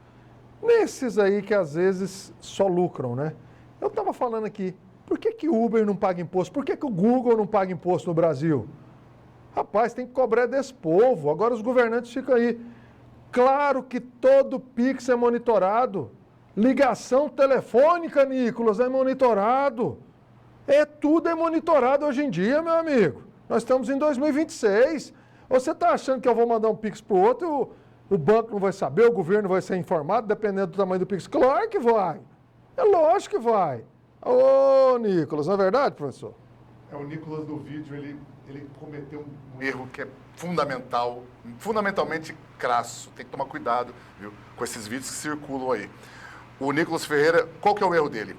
nesses aí que às vezes só lucram, né? Eu estava falando aqui, por que o Uber não paga imposto? Por que o Google não paga imposto no Brasil? Rapaz, tem que cobrar desse povo. Agora os governantes ficam aí. Claro que todo Pix é monitorado. Ligação telefônica, Nicolas, é monitorado. Tudo é monitorado hoje em dia, meu amigo. Nós estamos em 2026. Você está achando que eu vou mandar um Pix para o outro, o banco não vai saber, o governo vai ser informado, dependendo do tamanho do Pix? Claro que vai. É lógico que vai. Ô, Nicolas, não é verdade, professor? O Nicolas do vídeo, ele cometeu um erro que é fundamental, fundamentalmente crasso. Tem que tomar cuidado, viu, com esses vídeos que circulam aí. O Nicolas Ferreira, qual que é o erro dele?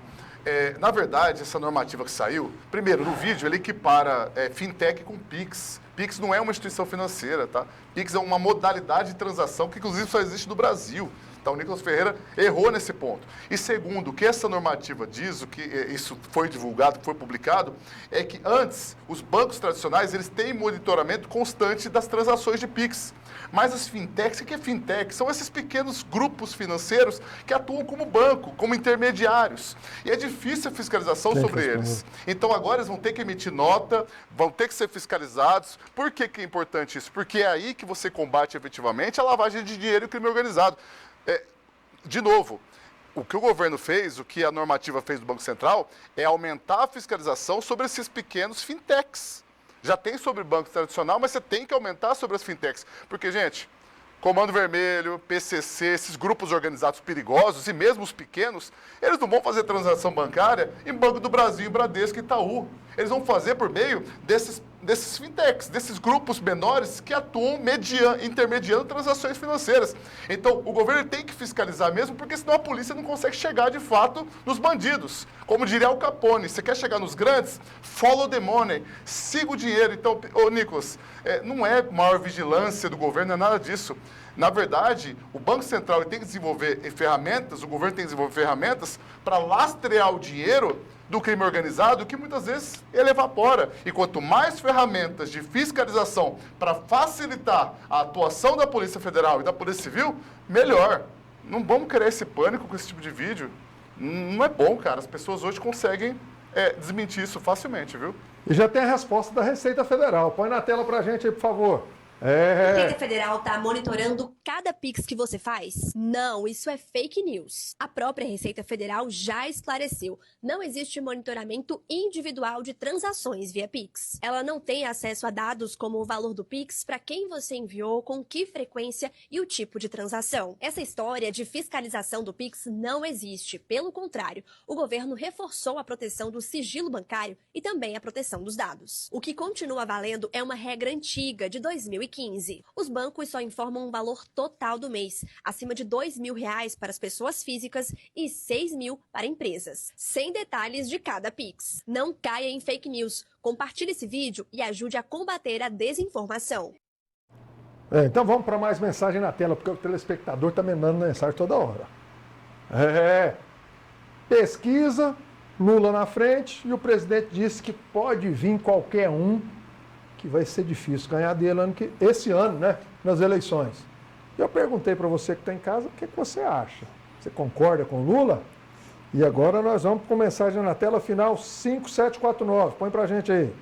Na verdade, essa normativa que saiu, primeiro, no vídeo, ele equipara fintech com Pix. Pix não é uma instituição financeira, tá? Pix é uma modalidade de transação que, inclusive, só existe no Brasil. Então, o Nicolas Ferreira errou nesse ponto. E segundo, o que essa normativa diz, o que isso foi divulgado, foi publicado, é que antes, os bancos tradicionais, eles têm monitoramento constante das transações de Pix. Mas as fintechs, o que é fintech? São esses pequenos grupos financeiros que atuam como banco, como intermediários. E é difícil a fiscalização sobre eles. Então agora eles vão ter que emitir nota, vão ter que ser fiscalizados. Por que é importante isso? Porque é aí que você combate efetivamente a lavagem de dinheiro e o crime organizado. De novo, o que o governo fez, o que a normativa fez do Banco Central, é aumentar a fiscalização sobre esses pequenos fintechs. Já tem sobre banco tradicional, mas você tem que aumentar sobre as fintechs. Porque, gente, Comando Vermelho, PCC, esses grupos organizados perigosos e mesmo os pequenos, eles não vão fazer transação bancária em Banco do Brasil, Bradesco e Itaú. Eles vão fazer por meio desses fintechs, desses grupos menores que atuam intermediando transações financeiras. Então, o governo tem que fiscalizar mesmo, porque senão a polícia não consegue chegar de fato nos bandidos. Como diria Al Capone, você quer chegar nos grandes? Follow the money, siga o dinheiro. Então, Nicolas, não é maior vigilância do governo, não é nada disso. Na verdade, o Banco Central tem que desenvolver ferramentas, o governo tem que desenvolver ferramentas para lastrear o dinheiro do crime organizado, que muitas vezes ele evapora. E quanto mais ferramentas de fiscalização para facilitar a atuação da Polícia Federal e da Polícia Civil, melhor. Não vamos criar esse pânico com esse tipo de vídeo. Não é bom, cara. As pessoas hoje conseguem desmentir isso facilmente, viu? E já tem a resposta da Receita Federal. Põe na tela pra gente aí, por favor. A Receita Federal está monitorando cada Pix que você faz? Não, isso é fake news. A própria Receita Federal já esclareceu. Não existe monitoramento individual de transações via Pix. Ela não tem acesso a dados como o valor do Pix, para quem você enviou, com que frequência e o tipo de transação. Essa história de fiscalização do Pix não existe. Pelo contrário, o governo reforçou a proteção do sigilo bancário e também a proteção dos dados. O que continua valendo é uma regra antiga de 2015. Os bancos só informam um valor total do mês, acima de R$2.000 para as pessoas físicas e R$6.000 para empresas, sem detalhes de cada Pix. Não caia em fake news. Compartilhe esse vídeo e ajude a combater a desinformação. Então vamos para mais mensagem na tela, porque o telespectador está mandando mensagem toda hora. Pesquisa, Lula na frente, e o presidente disse que pode vir qualquer um, que vai ser difícil ganhar dele esse ano, né, nas eleições. Eu perguntei para você que está em casa, o que você acha? Você concorda com Lula? E agora nós vamos com mensagem na tela final 5749. Põe para a gente aí.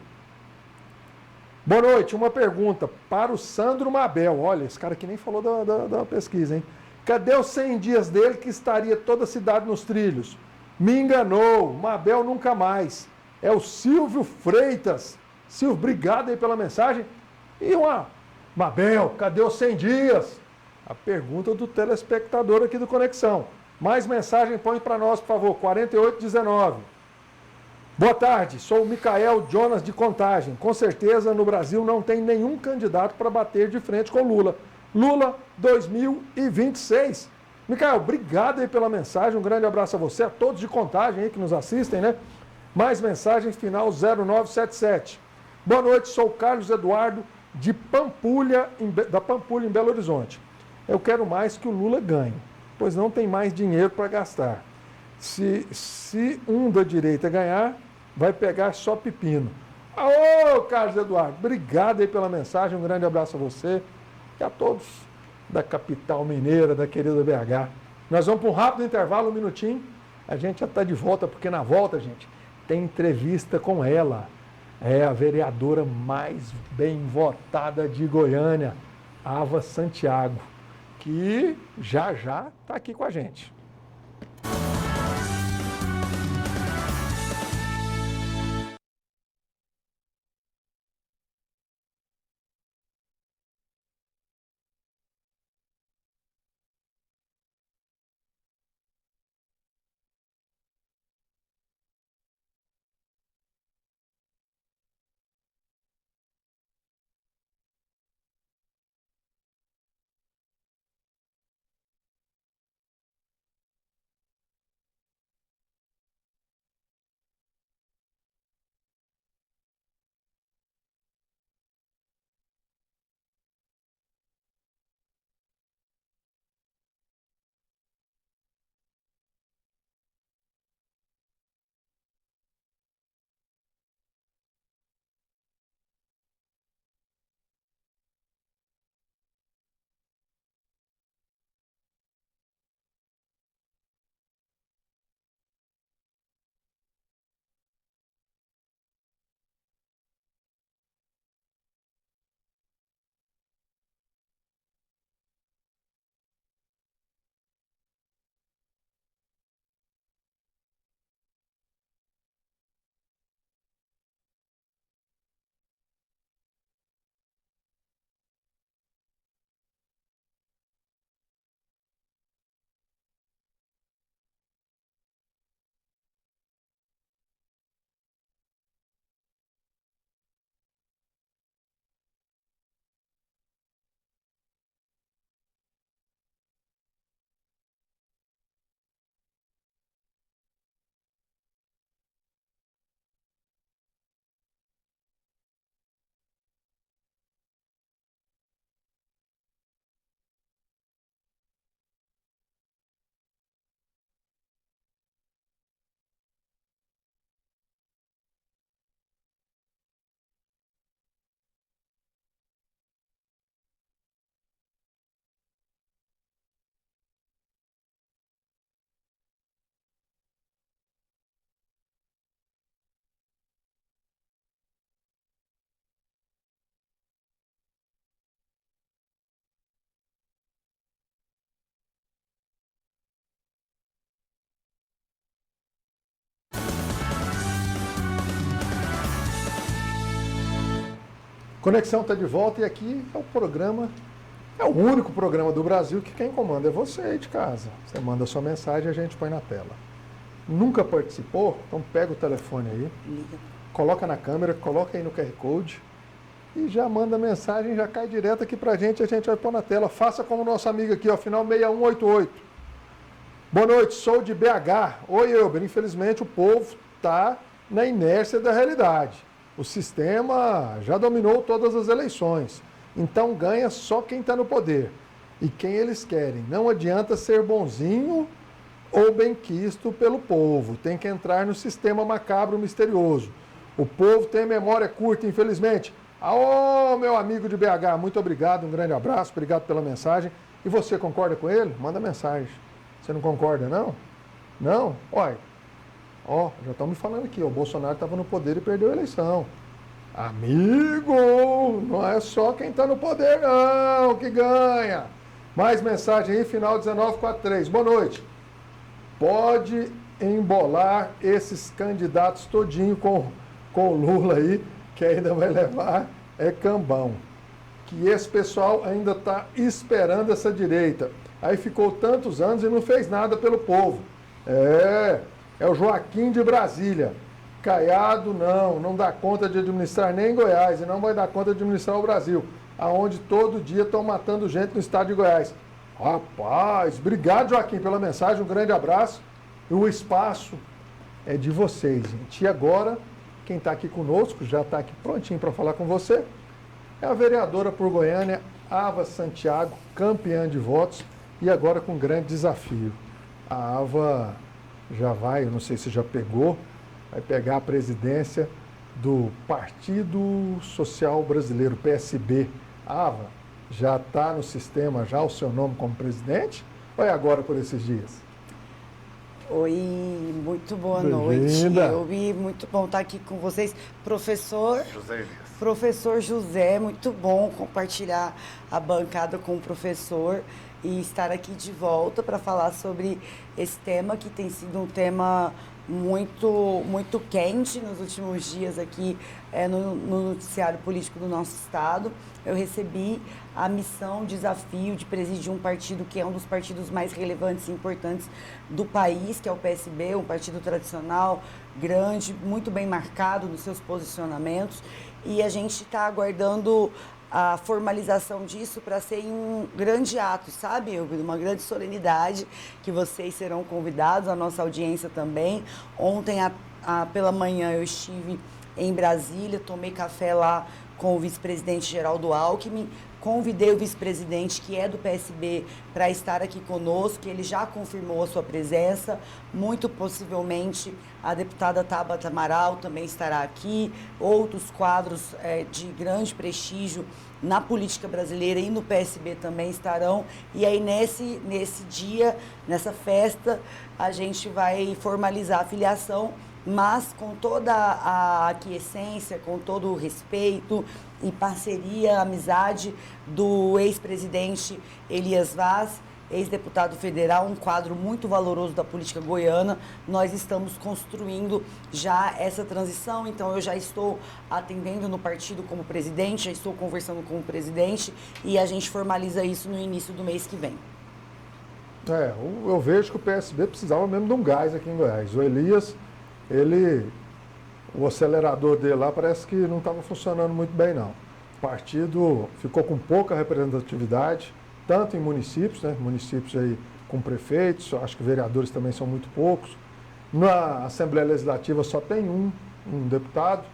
Boa noite, uma pergunta para o Sandro Mabel. Olha, esse cara aqui nem falou da pesquisa, hein? Cadê os 100 dias dele que estaria toda a cidade nos trilhos? Me enganou, Mabel nunca mais. É o Silvio Freitas. Silvio, obrigado aí pela mensagem. E Mabel, cadê os 100 dias? A pergunta do telespectador aqui do Conexão. Mais mensagem, põe para nós, por favor, 4819. Boa tarde, sou o Micael Jonas de Contagem. Com certeza, no Brasil não tem nenhum candidato para bater de frente com Lula. Lula 2026. Micael, obrigado aí pela mensagem, um grande abraço a você, a todos de Contagem aí que nos assistem, né? Mais mensagem final 0977. Boa noite, sou o Carlos Eduardo de Pampulha, da Pampulha, em Belo Horizonte. Eu quero mais que o Lula ganhe, pois não tem mais dinheiro para gastar. Se um da direita ganhar, vai pegar só pepino. Ô, Carlos Eduardo, obrigado aí pela mensagem, um grande abraço a você e a todos da capital mineira, da querida BH. Nós vamos para um rápido intervalo, um minutinho. A gente já está de volta, porque na volta, gente, tem entrevista com ela. É a vereadora mais bem votada de Goiânia, Ava Santiago, que já está aqui com a gente. Conexão está de volta e aqui é o programa, é o único programa do Brasil que quem comanda é você aí de casa. Você manda a sua mensagem e a gente põe na tela. Nunca participou? Então pega o telefone aí, coloca na câmera, coloca aí no QR Code e já manda a mensagem, já cai direto aqui pra gente, a gente vai pôr na tela. Faça como o nosso amigo aqui, ó, final 6188. Boa noite, sou de BH. Oi, Elber, infelizmente o povo está na inércia da realidade. O sistema já dominou todas as eleições, então ganha só quem está no poder e quem eles querem. Não adianta ser bonzinho ou benquisto pelo povo, tem que entrar no sistema macabro misterioso. O povo tem memória curta, infelizmente. Ô, meu amigo de BH, muito obrigado, um grande abraço, obrigado pela mensagem. E você concorda com ele? Manda mensagem. Você não concorda, não? Não? Olha. Ó, já estão me falando aqui, o Bolsonaro estava no poder e perdeu a eleição. Amigo, não é só quem está no poder não que ganha. Mais mensagem aí, final 1943. Boa noite. Pode embolar esses candidatos todinho com o Lula aí, que ainda vai levar cambão. Que esse pessoal ainda está esperando essa direita. Aí ficou tantos anos e não fez nada pelo povo. É o Joaquim de Brasília. Caiado não dá conta de administrar nem Goiás e não vai dar conta de administrar o Brasil, aonde todo dia estão matando gente no estado de Goiás. Rapaz, obrigado, Joaquim, pela mensagem, um grande abraço. E o espaço é de vocês, gente. E agora, quem está aqui conosco, já está aqui prontinho para falar com você, é a vereadora por Goiânia, Ava Santiago, campeã de votos, e agora com um grande desafio. A Ava já vai, eu não sei se já pegou, vai pegar a presidência do Partido Social Brasileiro, PSB. Ava, já está no sistema já o seu nome como presidente? Ou é agora por esses dias? Oi, muito boa Bem-vinda. noite. Muito bom estar aqui com vocês. Professor José Elias. Professor José, muito bom compartilhar a bancada com o professor e estar aqui de volta para falar sobre esse tema que tem sido um tema muito quente nos últimos dias aqui no noticiário político do nosso estado. Eu recebi a missão, o desafio de presidir um partido que é um dos partidos mais relevantes e importantes do país, que é o PSB, um partido tradicional, grande, muito bem marcado nos seus posicionamentos, e a gente está aguardando a formalização disso para ser em um grande ato, sabe? Uma grande solenidade que vocês serão convidados, a nossa audiência também. Ontem, pela manhã, eu estive em Brasília, tomei café lá com o vice-presidente Geraldo Alckmin, convidei o vice-presidente, que é do PSB, para estar aqui conosco, ele já confirmou a sua presença, muito possivelmente a deputada Tabata Amaral também estará aqui, outros quadros de grande prestígio na política brasileira e no PSB também estarão, e aí nesse dia, nessa festa, a gente vai formalizar a filiação, mas com toda a aquiescência, com todo o respeito e parceria, amizade do ex-presidente Elias Vaz, ex-deputado federal, um quadro muito valoroso da política goiana. Nós estamos construindo já essa transição, então eu já estou atendendo no partido como presidente, já estou conversando com o presidente e a gente formaliza isso no início do mês que vem. Eu vejo que o PSB precisava mesmo de um gás aqui em Goiás. O Elias, o acelerador dele lá parece que não estava funcionando muito bem, não. O partido ficou com pouca representatividade, tanto em municípios, né? Municípios aí com prefeitos, acho que vereadores também são muito poucos. Na Assembleia Legislativa só tem um deputado.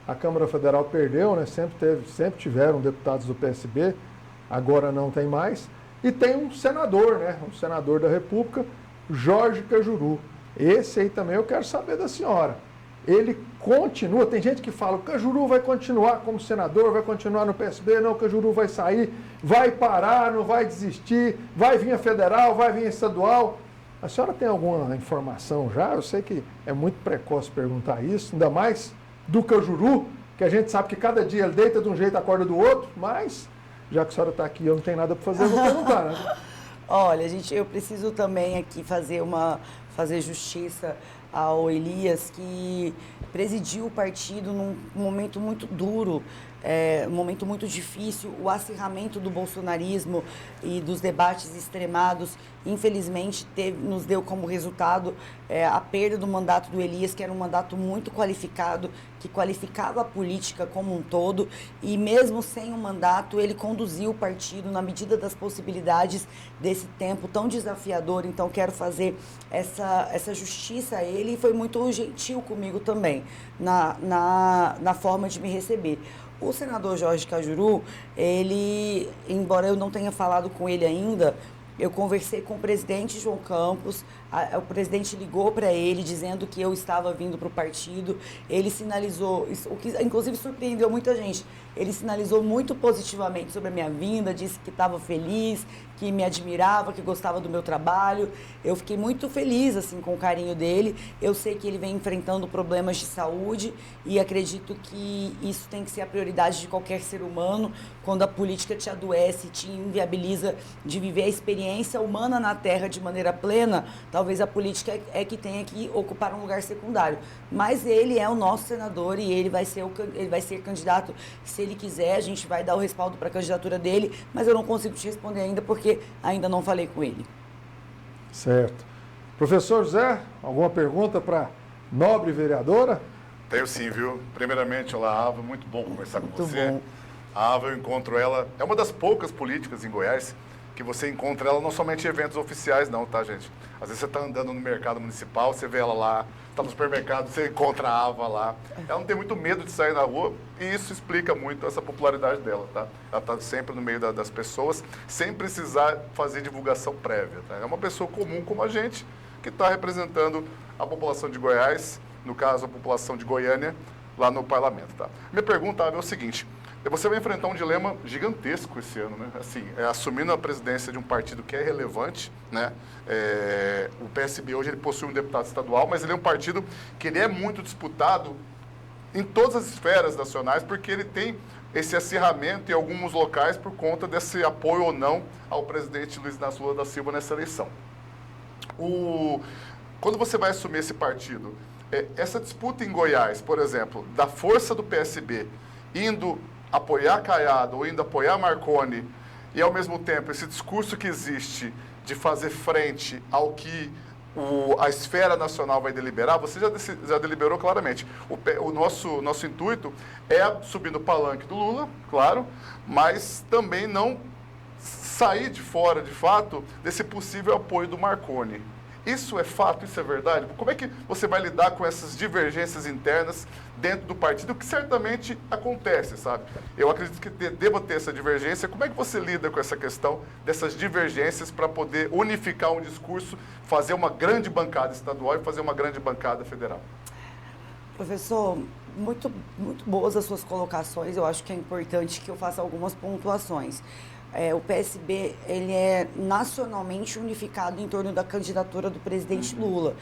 A Câmara Federal perdeu, né? Sempre tiveram deputados do PSB, agora não tem mais. E tem um senador, né? Um senador da República, Jorge Cajuru. Esse aí também eu quero saber da senhora. Ele continua, tem gente que fala, o Cajuru vai continuar como senador, vai continuar no PSB, não, o Cajuru vai sair, vai parar, não vai desistir, vai vir a federal, vai vir a estadual. A senhora tem alguma informação já? Eu sei que é muito precoce perguntar isso, ainda mais do Cajuru, que a gente sabe que cada dia ele deita de um jeito, acorda do outro, mas já que a senhora está aqui e eu não tenho nada para fazer, eu vou perguntar, né? Olha, eu preciso também aqui fazer justiça ao Elias, que presidiu o partido num momento muito duro, um momento muito difícil. O acirramento do bolsonarismo e dos debates extremados, infelizmente, nos deu como resultado a perda do mandato do Elias, que era um mandato muito qualificado, que qualificava a política como um todo, e mesmo sem o mandato, ele conduziu o partido na medida das possibilidades desse tempo tão desafiador. Então, quero fazer essa justiça a ele, e foi muito gentil comigo também, na forma de me receber. O senador Jorge Cajuru, embora eu não tenha falado com ele ainda, eu conversei com o presidente João Campos, o presidente ligou para ele dizendo que eu estava vindo para o partido, ele sinalizou, o que inclusive surpreendeu muita gente, ele sinalizou muito positivamente sobre a minha vinda, disse que estava feliz, que me admirava, que gostava do meu trabalho. Eu fiquei muito feliz assim, com o carinho dele. Eu sei que ele vem enfrentando problemas de saúde e acredito que isso tem que ser a prioridade de qualquer ser humano. Quando a política te adoece, te inviabiliza de viver a experiência humana na Terra de maneira plena, talvez a política é que tenha que ocupar um lugar secundário. Mas ele é o nosso senador e ele vai ser candidato se ele quiser. A gente vai dar o respaldo para a candidatura dele, mas eu não consigo te responder ainda porque ainda não falei com ele. Certo. Professor José, alguma pergunta para a nobre vereadora? Tenho sim, viu? Primeiramente, olá, Ava, muito bom conversar com muito você. Bom. A Ava, eu encontro ela, é uma das poucas políticas em Goiás que você encontra ela não somente em eventos oficiais não, tá, gente? Às vezes você está andando no mercado municipal, você vê ela lá, está no supermercado, você encontra a Ava lá. Ela não tem muito medo de sair na rua e isso explica muito essa popularidade dela, tá? Ela está sempre no meio das pessoas, sem precisar fazer divulgação prévia, tá? É uma pessoa comum como a gente, que está representando a população de Goiás, no caso a população de Goiânia, lá no parlamento, tá? Minha pergunta, Ava, é o seguinte: você vai enfrentar um dilema gigantesco esse ano, né? Assim, assumindo a presidência de um partido que é relevante, né? O PSB hoje ele possui um deputado estadual, mas ele é um partido que ele é muito disputado em todas as esferas nacionais, porque ele tem esse acirramento em alguns locais por conta desse apoio ou não ao presidente Luiz Inácio Lula da Silva nessa eleição. Quando você vai assumir esse partido, essa disputa em Goiás, por exemplo, da força do PSB indo apoiar Caiado ou indo apoiar Marconi, e ao mesmo tempo esse discurso que existe de fazer frente ao que a esfera nacional vai deliberar, você já deliberou claramente. O nosso intuito é subir no palanque do Lula, claro, mas também não sair de fora, de fato, desse possível apoio do Marconi. Isso é fato, isso é verdade? Como é que você vai lidar com essas divergências internas dentro do partido, que certamente acontece, sabe? Eu acredito que deva ter essa divergência. Como é que você lida com essa questão dessas divergências para poder unificar um discurso, fazer uma grande bancada estadual e fazer uma grande bancada federal? Professor, muito boas as suas colocações. Eu acho que é importante que eu faça algumas pontuações. O PSB ele é nacionalmente unificado em torno da candidatura do presidente Lula.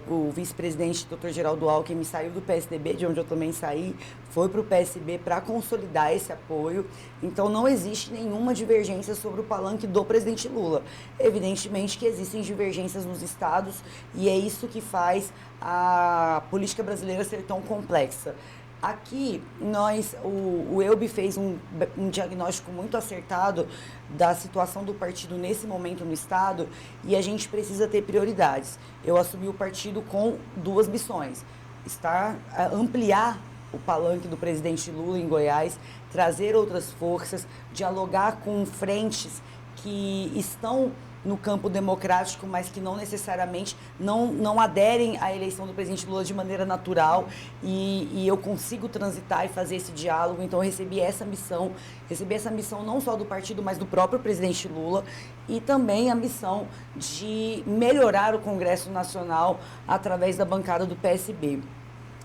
O vice-presidente, Dr. Geraldo Alckmin, saiu do PSDB, de onde eu também saí, foi para o PSB para consolidar esse apoio. Então, não existe nenhuma divergência sobre o palanque do presidente Lula. Evidentemente que existem divergências nos estados e é isso que faz a política brasileira ser tão complexa. Aqui, o EUB fez um diagnóstico muito acertado da situação do partido nesse momento no Estado e a gente precisa ter prioridades. Eu assumi o partido com duas missões: ampliar o palanque do presidente Lula em Goiás, trazer outras forças, dialogar com frentes que estão no campo democrático, mas que não necessariamente não aderem à eleição do presidente Lula de maneira natural e eu consigo transitar e fazer esse diálogo. Então, eu recebi essa missão não só do partido, mas do próprio presidente Lula e também a missão de melhorar o Congresso Nacional através da bancada do PSB.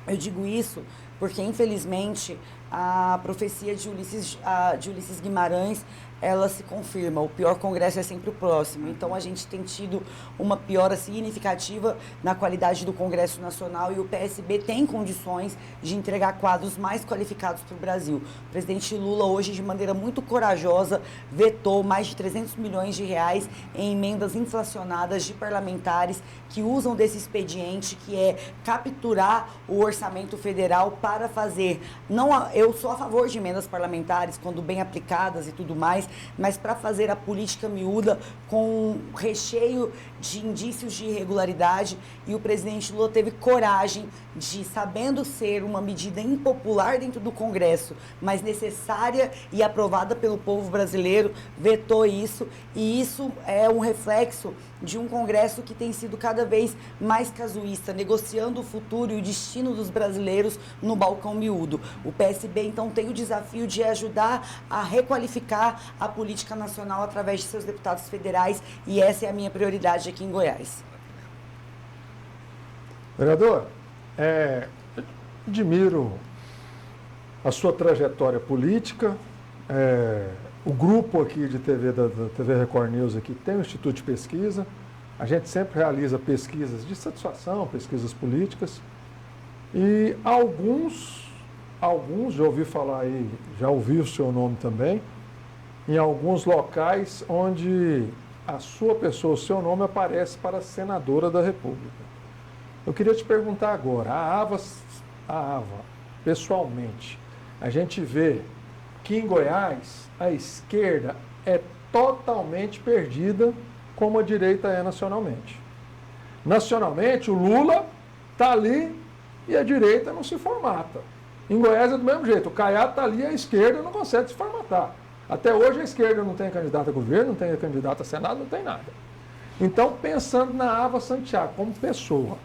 Eu digo isso porque, infelizmente, a profecia de Ulisses Guimarães, ela se confirma. O pior congresso é sempre o próximo. Então, a gente tem tido uma piora significativa na qualidade do Congresso Nacional e o PSB tem condições de entregar quadros mais qualificados para o Brasil. O presidente Lula, hoje, de maneira muito corajosa, vetou mais de 300 milhões de reais em emendas inflacionadas de parlamentares que usam desse expediente, que é capturar o orçamento federal para fazer... Eu sou a favor de emendas parlamentares, quando bem aplicadas e tudo mais, mas para fazer a política miúda com recheio de indícios de irregularidade, e o presidente Lula teve coragem de, sabendo ser uma medida impopular dentro do Congresso, mas necessária e aprovada pelo povo brasileiro, vetou isso, e isso é um reflexo de um Congresso que tem sido cada vez mais casuísta, negociando o futuro e o destino dos brasileiros no balcão miúdo. O PSB, então, tem o desafio de ajudar a requalificar a política nacional através de seus deputados federais, e essa é a minha prioridade aqui em Goiás. Vereador, admiro a sua trajetória política. O grupo aqui de TV, da TV Record News aqui, tem um instituto de pesquisa. A gente sempre realiza pesquisas de satisfação, pesquisas políticas. E alguns já ouvi falar aí, já ouvi o seu nome também, em alguns locais onde a sua pessoa, o seu nome aparece para senadora da República. Eu queria te perguntar agora, a Ava, pessoalmente, a gente vê que em Goiás a esquerda é totalmente perdida, como a direita é nacionalmente. Nacionalmente, o Lula está ali e a direita não se formata. Em Goiás é do mesmo jeito, o Caiado está ali e a esquerda não consegue se formatar. Até hoje a esquerda não tem candidato a governo, não tem candidato a Senado, não tem nada. Então, pensando na Ava Santiago como pessoa,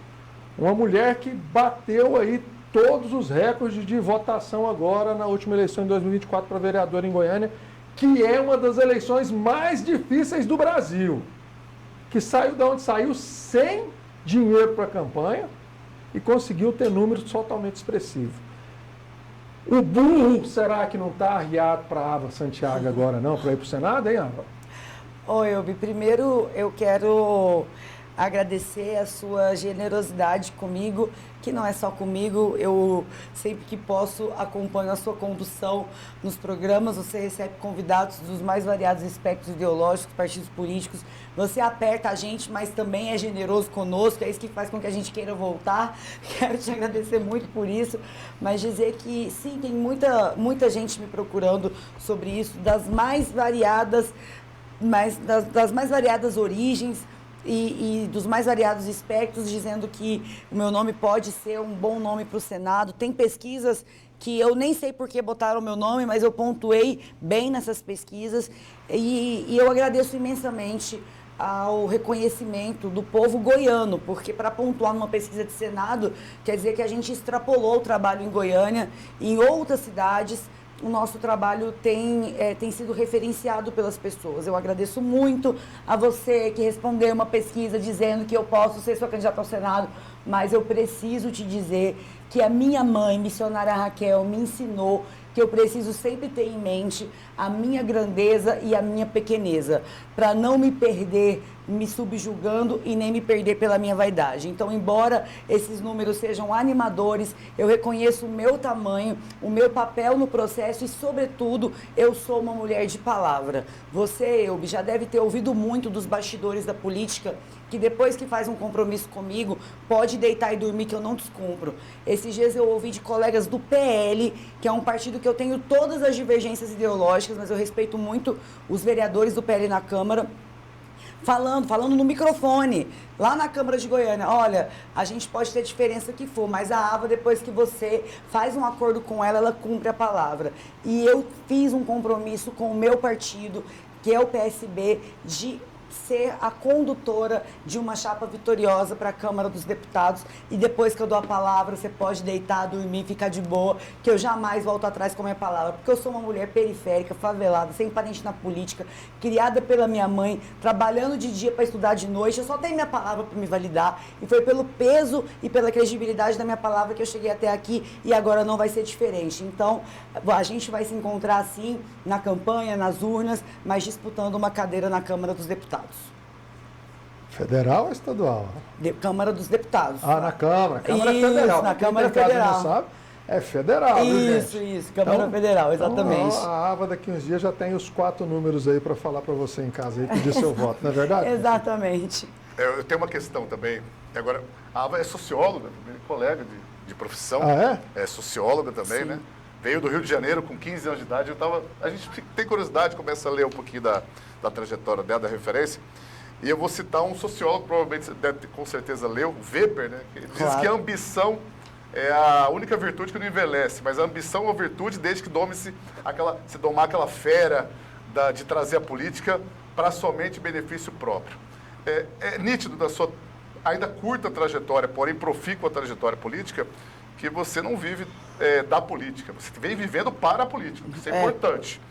uma mulher que bateu aí todos os recordes de votação agora na última eleição em 2024 para vereador em Goiânia, que é uma das eleições mais difíceis do Brasil, que saiu de onde saiu sem dinheiro para a campanha e conseguiu ter números totalmente expressivos. O burro, será que não está arriado para a Ava Santiago agora não, para ir para o Senado, hein, Ava? Oi, Elbi, primeiro eu quero agradecer a sua generosidade comigo, que não é só comigo, eu sempre que posso acompanho a sua condução nos programas, você recebe convidados dos mais variados espectros ideológicos, partidos políticos, você aperta a gente, mas também é generoso conosco, é isso que faz com que a gente queira voltar, quero te agradecer muito por isso, mas dizer que sim, tem muita gente me procurando sobre isso, das mais variadas origens, e dos mais variados espectros, dizendo que o meu nome pode ser um bom nome para o Senado. Tem pesquisas que eu nem sei por que botaram o meu nome, mas eu pontuei bem nessas pesquisas. E eu agradeço imensamente ao reconhecimento do povo goiano, porque para pontuar numa pesquisa de Senado, quer dizer que a gente extrapolou o trabalho em Goiânia e em outras cidades. O nosso trabalho tem sido referenciado pelas pessoas. Eu agradeço muito a você que respondeu uma pesquisa dizendo que eu posso ser sua candidata ao Senado, mas eu preciso te dizer que a minha mãe, missionária Raquel, me ensinou que eu preciso sempre ter em mente a minha grandeza e a minha pequeneza, para não me perder me subjugando e nem me perder pela minha vaidade. Então, embora esses números sejam animadores, eu reconheço o meu tamanho, o meu papel no processo e, sobretudo, eu sou uma mulher de palavra. Você, Elbi, já deve ter ouvido muito dos bastidores da política, que depois que faz um compromisso comigo, pode deitar e dormir que eu não descumpro. Esses dias eu ouvi de colegas do PL, que é um partido que eu tenho todas as divergências ideológicas, mas eu respeito muito os vereadores do PL na Câmara, falando no microfone, lá na Câmara de Goiânia, olha, a gente pode ter diferença que for, mas a Ava, depois que você faz um acordo com ela, ela cumpre a palavra. E eu fiz um compromisso com o meu partido, que é o PSB, de ser a condutora de uma chapa vitoriosa para a Câmara dos Deputados, e depois que eu dou a palavra, você pode deitar, dormir, ficar de boa, que eu jamais volto atrás com a minha palavra, porque eu sou uma mulher periférica, favelada, sem parente na política, criada pela minha mãe, trabalhando de dia para estudar de noite, eu só tenho minha palavra para me validar, e foi pelo peso e pela credibilidade da minha palavra que eu cheguei até aqui, e agora não vai ser diferente. Então, a gente vai se encontrar assim, na campanha, nas urnas, mas disputando uma cadeira na Câmara dos Deputados. Federal ou estadual? Câmara dos Deputados. Ah, na Câmara. Câmara isso, Federal. Na Câmara Quem Federal. não sabe, é federal, isso, viu, gente? Isso, Câmara Federal, exatamente. Então, a Ava daqui uns dias já tem os 4 números aí para falar para você em casa e pedir seu voto, não é verdade? Exatamente. Eu tenho uma questão também. Agora, a Ava é socióloga, também, colega de profissão. Ah, é? É socióloga também, né? Veio do Rio de Janeiro com 15 anos de idade. A gente tem curiosidade, começa a ler um pouquinho da trajetória dela, da referência. E eu vou citar um sociólogo, provavelmente você deve, com certeza, leu, Weber, né? Que diz que a ambição é a única virtude que não envelhece, mas a ambição é uma virtude desde que se domar aquela fera de trazer a política para somente benefício próprio. É nítido da sua ainda curta trajetória, porém profícua trajetória política, que você não vive da política, você vem vivendo para a política, isso é importante.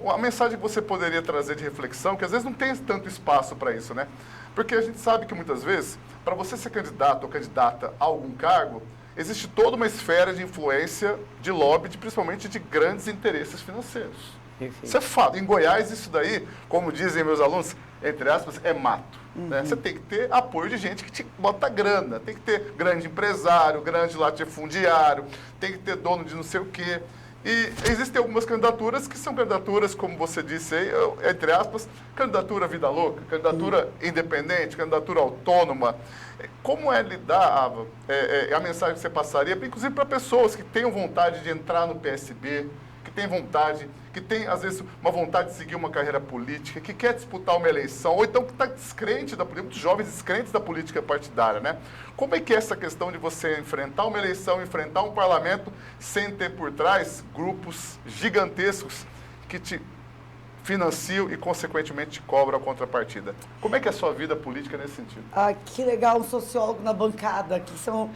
Uma mensagem que você poderia trazer de reflexão, que às vezes não tem tanto espaço para isso, né? Porque a gente sabe que muitas vezes, para você ser candidato ou candidata a algum cargo, existe toda uma esfera de influência, de lobby, principalmente de grandes interesses financeiros. Perfeito. Isso é fato. Em Goiás, isso daí, como dizem meus alunos, entre aspas, é mato. Né? Você tem que ter apoio de gente que te bota grana, tem que ter grande empresário, grande latifundiário, tem que ter dono de não sei o quê. E existem algumas candidaturas que são candidaturas, como você disse aí, entre aspas, candidatura vida louca, candidatura independente, candidatura autônoma. Como é lidar, Ava, a mensagem que você passaria, inclusive para pessoas que tenham vontade de entrar no PSB, que têm vontade, que tem, às vezes, uma vontade de seguir uma carreira política, que quer disputar uma eleição, ou então que está descrente da política, muitos jovens descrentes da política partidária, né? Como é que é essa questão de você enfrentar uma eleição, enfrentar um parlamento, sem ter por trás grupos gigantescos que te financiam e, consequentemente, te cobram a contrapartida. Como é que é a sua vida política nesse sentido? Ah, que legal, um sociólogo na bancada, que são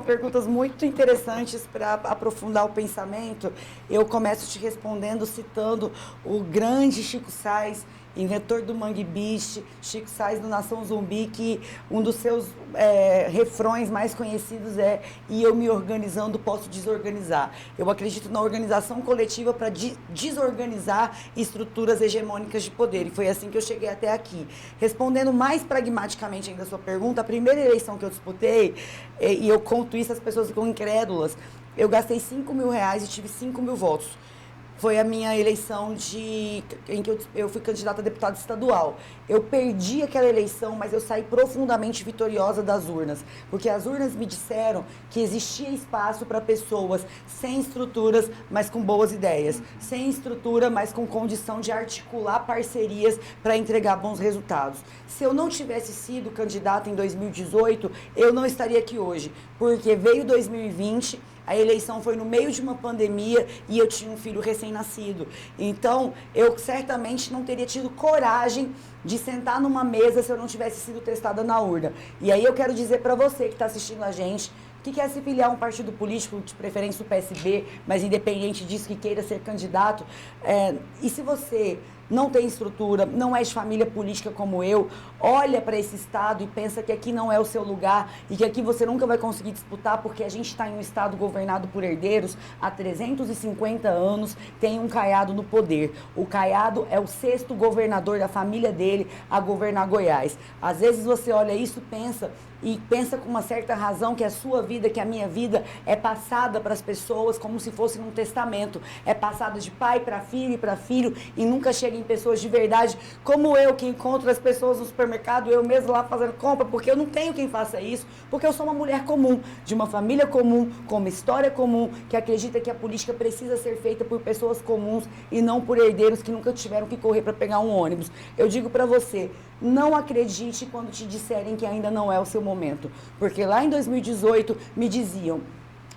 perguntas muito interessantes para aprofundar o pensamento. Eu começo te respondendo citando o grande Chico Sainz, inventor do Mangue Beach, Chico Sainz do Nação Zumbi, que um dos seus refrões mais conhecidos é: e eu me organizando posso desorganizar. Eu acredito na organização coletiva para desorganizar estruturas hegemônicas de poder, e foi assim que eu cheguei até aqui. Respondendo mais pragmaticamente ainda a sua pergunta, a primeira eleição que eu disputei, e eu conto isso, as pessoas ficam incrédulas, eu gastei R$5.000 e tive 5.000 votos. Foi a minha eleição em que eu fui candidata a deputada estadual. Eu perdi aquela eleição, mas eu saí profundamente vitoriosa das urnas, porque as urnas me disseram que existia espaço para pessoas sem estruturas, mas com boas ideias, sem estrutura, mas com condição de articular parcerias para entregar bons resultados. Se eu não tivesse sido candidata em 2018, eu não estaria aqui hoje, porque veio 2020, a eleição foi no meio de uma pandemia e eu tinha um filho recém-nascido. Então, eu certamente não teria tido coragem de sentar numa mesa se eu não tivesse sido testada na urna. E aí eu quero dizer para você que está assistindo a gente, que quer se filiar a um partido político, de preferência o PSB, mas independente disso, que queira ser candidato, e se você não tem estrutura, não é de família política como eu, olha para esse estado e pensa que aqui não é o seu lugar e que aqui você nunca vai conseguir disputar, porque a gente está em um estado governado por herdeiros há 350 anos, tem um Caiado no poder. O Caiado é o 6º governador da família dele a governar Goiás. Às vezes você olha isso e pensa com uma certa razão que a sua vida, que a minha vida é passada para as pessoas como se fosse num testamento. É passada de pai para filho e nunca chega em pessoas de verdade, como eu, que encontro as pessoas no supermercado, eu mesmo lá fazendo compra, porque eu não tenho quem faça isso, porque eu sou uma mulher comum, de uma família comum, com uma história comum, que acredita que a política precisa ser feita por pessoas comuns e não por herdeiros que nunca tiveram que correr para pegar um ônibus. Eu digo para você, não acredite quando te disserem que ainda não é o seu momento, porque lá em 2018 me diziam: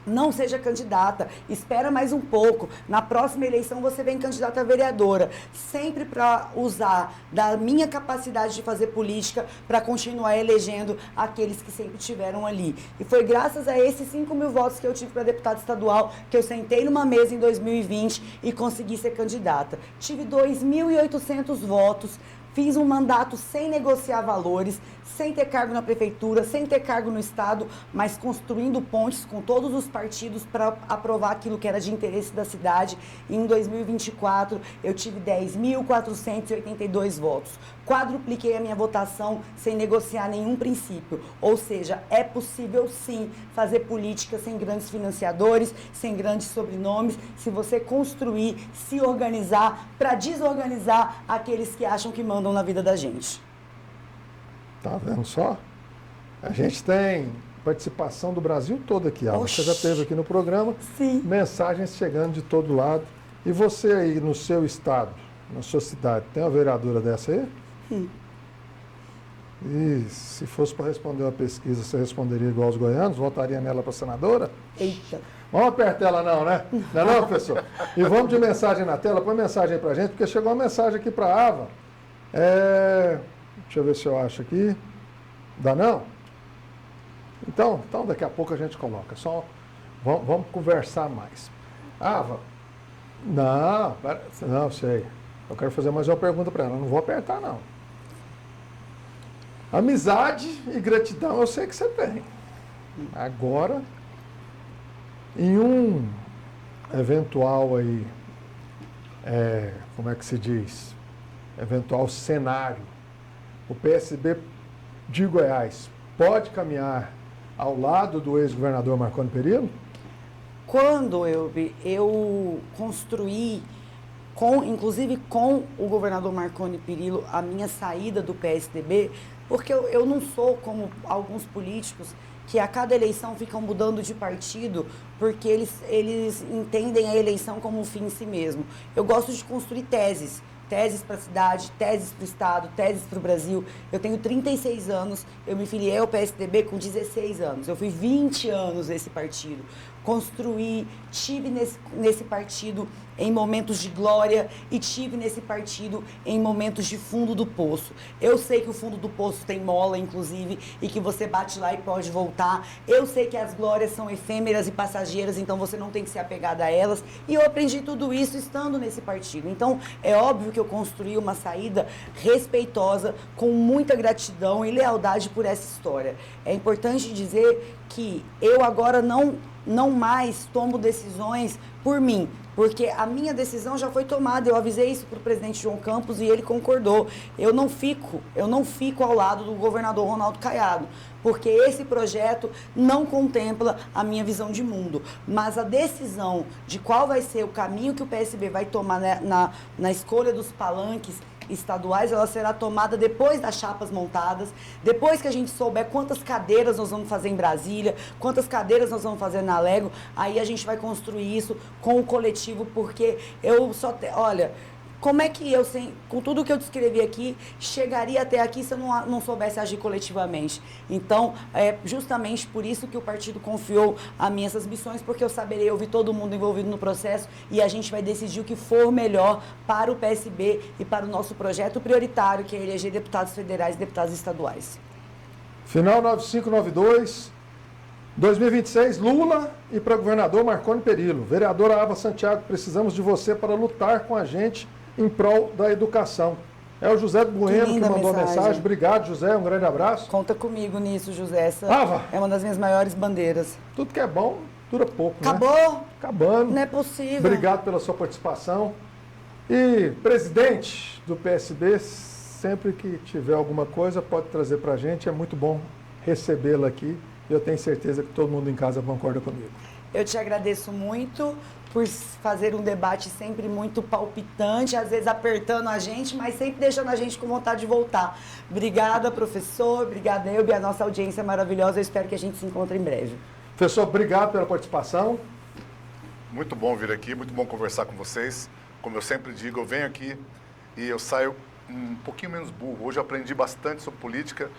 não seja candidata, espera mais um pouco, na próxima eleição você vem candidata a vereadora, sempre para usar da minha capacidade de fazer política para continuar elegendo aqueles que sempre estiveram ali. E foi graças a esses 5.000 votos que eu tive para deputada estadual que eu sentei numa mesa em 2020 e consegui ser candidata. Tive 2.800 votos, fiz um mandato sem negociar valores, sem ter cargo na prefeitura, sem ter cargo no estado, mas construindo pontes com todos os partidos para aprovar aquilo que era de interesse da cidade. E em 2024, eu tive 10.482 votos. Quadrupliquei a minha votação sem negociar nenhum princípio. Ou seja, é possível sim fazer política sem grandes financiadores, sem grandes sobrenomes, se você construir, se organizar para desorganizar aqueles que acham que mandam na vida da gente. Tá vendo só? A gente tem participação do Brasil todo aqui, Alva. Você já esteve aqui no programa. Sim. Mensagens chegando de todo lado. E você aí no seu estado, na sua cidade, tem uma vereadora dessa aí? E se fosse para responder uma pesquisa, você responderia igual aos goianos? Votaria nela para senadora? Eita. Vamos apertar ela não, né? Não é não, professor? E vamos de mensagem na tela. Põe mensagem aí pra gente, porque chegou uma mensagem aqui para a Ava. Deixa eu ver se eu acho aqui. Dá não? Então daqui a pouco a gente coloca. Só vamos conversar mais. Ava, não sei. Eu quero fazer mais uma pergunta para ela. Eu não vou apertar, não. Amizade e gratidão eu sei que você tem. Agora, em um eventual aí, como é que se diz? Eventual cenário, o PSB de Goiás pode caminhar ao lado do ex-governador Marconi Perillo? Quando eu construí, inclusive com o governador Marconi Perillo, a minha saída do PSDB, porque eu não sou como alguns políticos que a cada eleição ficam mudando de partido porque eles entendem a eleição como um fim em si mesmo. Eu gosto de construir teses para a cidade, teses para o estado, teses para o Brasil. Eu tenho 36 anos, eu me filiei ao PSDB com 16 anos. Eu fui 20 anos nesse partido. Construí, tive nesse partido em momentos de glória e tive nesse partido em momentos de fundo do poço. Eu sei que o fundo do poço tem mola, inclusive, e que você bate lá e pode voltar. Eu sei que as glórias são efêmeras e passageiras, então você não tem que ser apegada a elas. E eu aprendi tudo isso estando nesse partido. Então, é óbvio que eu construí uma saída respeitosa, com muita gratidão e lealdade por essa história. É importante dizer que eu agora não mais tomo decisões por mim, porque a minha decisão já foi tomada. Eu avisei isso para o presidente João Campos e ele concordou. Eu não fico ao lado do governador Ronaldo Caiado, porque esse projeto não contempla a minha visão de mundo. Mas a decisão de qual vai ser o caminho que o PSB vai tomar na escolha dos palanques estaduais, ela será tomada depois das chapas montadas, depois que a gente souber quantas cadeiras nós vamos fazer em Brasília, quantas cadeiras nós vamos fazer na Alego, aí a gente vai construir isso com o coletivo, porque olha, como é que eu, com tudo que eu descrevi aqui, chegaria até aqui se eu não soubesse agir coletivamente? Então, é justamente por isso que o partido confiou a mim essas missões, porque eu saberei ouvir todo mundo envolvido no processo e a gente vai decidir o que for melhor para o PSB e para o nosso projeto prioritário, que é eleger deputados federais e deputados estaduais. Final 9592, 2026, Lula e para governador Marconi Perillo. Vereadora Ava Santiago, precisamos de você para lutar com a gente em prol da educação. É o José Bueno que mandou a mensagem. Obrigado, José. Um grande abraço. Conta comigo nisso, José. Essa Ava, é uma das minhas maiores bandeiras. Tudo que é bom dura pouco, Acabou? Né? Acabando. Não é possível. Obrigado pela sua participação. E, presidente do PSB, sempre que tiver alguma coisa, pode trazer para a gente. É muito bom recebê-la aqui. Eu tenho certeza que todo mundo em casa concorda comigo. Eu te agradeço muito por fazer um debate sempre muito palpitante, às vezes apertando a gente, mas sempre deixando a gente com vontade de voltar. Obrigada, professor. Obrigada, Elbe, a nossa audiência maravilhosa. Eu espero que a gente se encontre em breve. Professor, obrigado pela participação. Muito bom vir aqui, muito bom conversar com vocês. Como eu sempre digo, eu venho aqui e eu saio um pouquinho menos burro. Hoje eu aprendi bastante sobre política,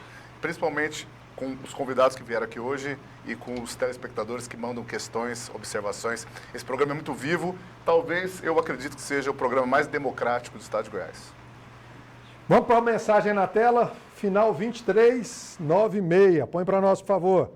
principalmente com os convidados que vieram aqui hoje e com os telespectadores que mandam questões, observações. Esse programa é muito vivo. Talvez, eu acredito que seja o programa mais democrático do estado de Goiás. Vamos para a mensagem na tela, final 2396. Põe para nós, por favor.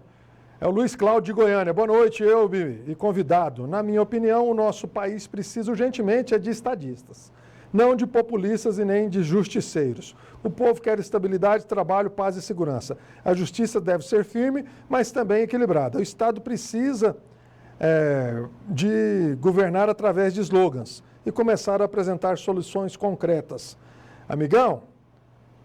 É o Luiz Cláudio de Goiânia. Boa noite, Elbe e convidado. Na minha opinião, o nosso país precisa urgentemente de estadistas, não de populistas e nem de justiceiros. O povo quer estabilidade, trabalho, paz e segurança. A justiça deve ser firme, mas também equilibrada. O Estado precisa de governar através de slogans e começar a apresentar soluções concretas. Amigão,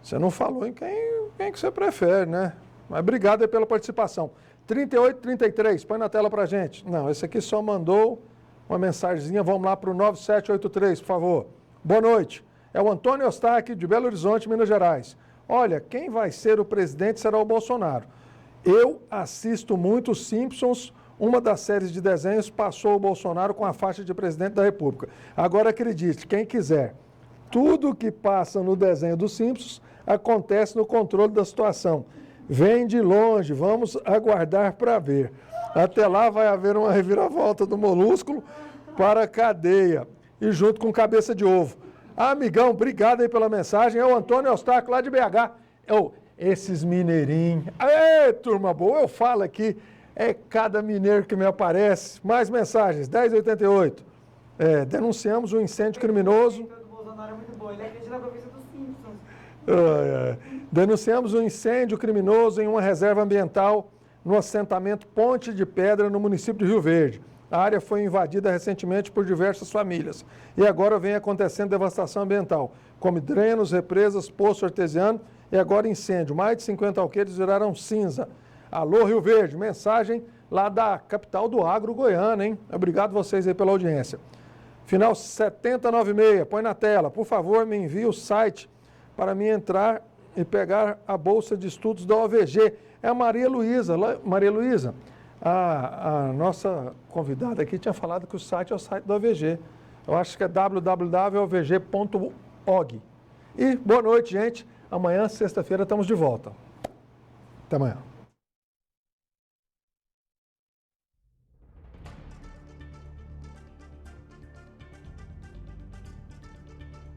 você não falou em quem que você prefere, né? Mas obrigado aí pela participação. 3833, põe na tela pra gente. Não, esse aqui só mandou uma mensagenzinha. Vamos lá para o 9783, por favor. Boa noite. É o Antônio Eustáquio, de Belo Horizonte, Minas Gerais. Olha, quem vai ser o presidente será o Bolsonaro. Eu assisto muito os Simpsons. Uma das séries de desenhos passou o Bolsonaro com a faixa de presidente da República. Agora acredite, quem quiser, tudo que passa no desenho dos Simpsons acontece no controle da situação. Vem de longe, vamos aguardar para ver. Até lá vai haver uma reviravolta do Molúsculo para a cadeia e junto com cabeça de ovo. Amigão, obrigado aí pela mensagem. É o Antônio Eustáquio, lá de BH. Esses mineirinhos. Aê, turma boa, eu falo aqui, é cada mineiro que me aparece. Mais mensagens, 1088. Denunciamos um incêndio criminoso. Denunciamos um incêndio criminoso em uma reserva ambiental no assentamento Ponte de Pedra, no município de Rio Verde. A área foi invadida recentemente por diversas famílias e agora vem acontecendo devastação ambiental, como drenos, represas, poço artesiano e agora incêndio. Mais de 50 alqueires viraram cinza. Alô, Rio Verde, mensagem lá da capital do agro goiano, hein? Obrigado vocês aí pela audiência. Final 7096, põe na tela. Por favor, me envie o site para mim entrar e pegar a bolsa de estudos da OVG. É a Maria Luísa. Maria Luísa, a nossa convidada aqui tinha falado que o site é o site da OVG. Eu acho que é www.ovg.org. E boa noite, gente. Amanhã, sexta-feira, estamos de volta. Até amanhã.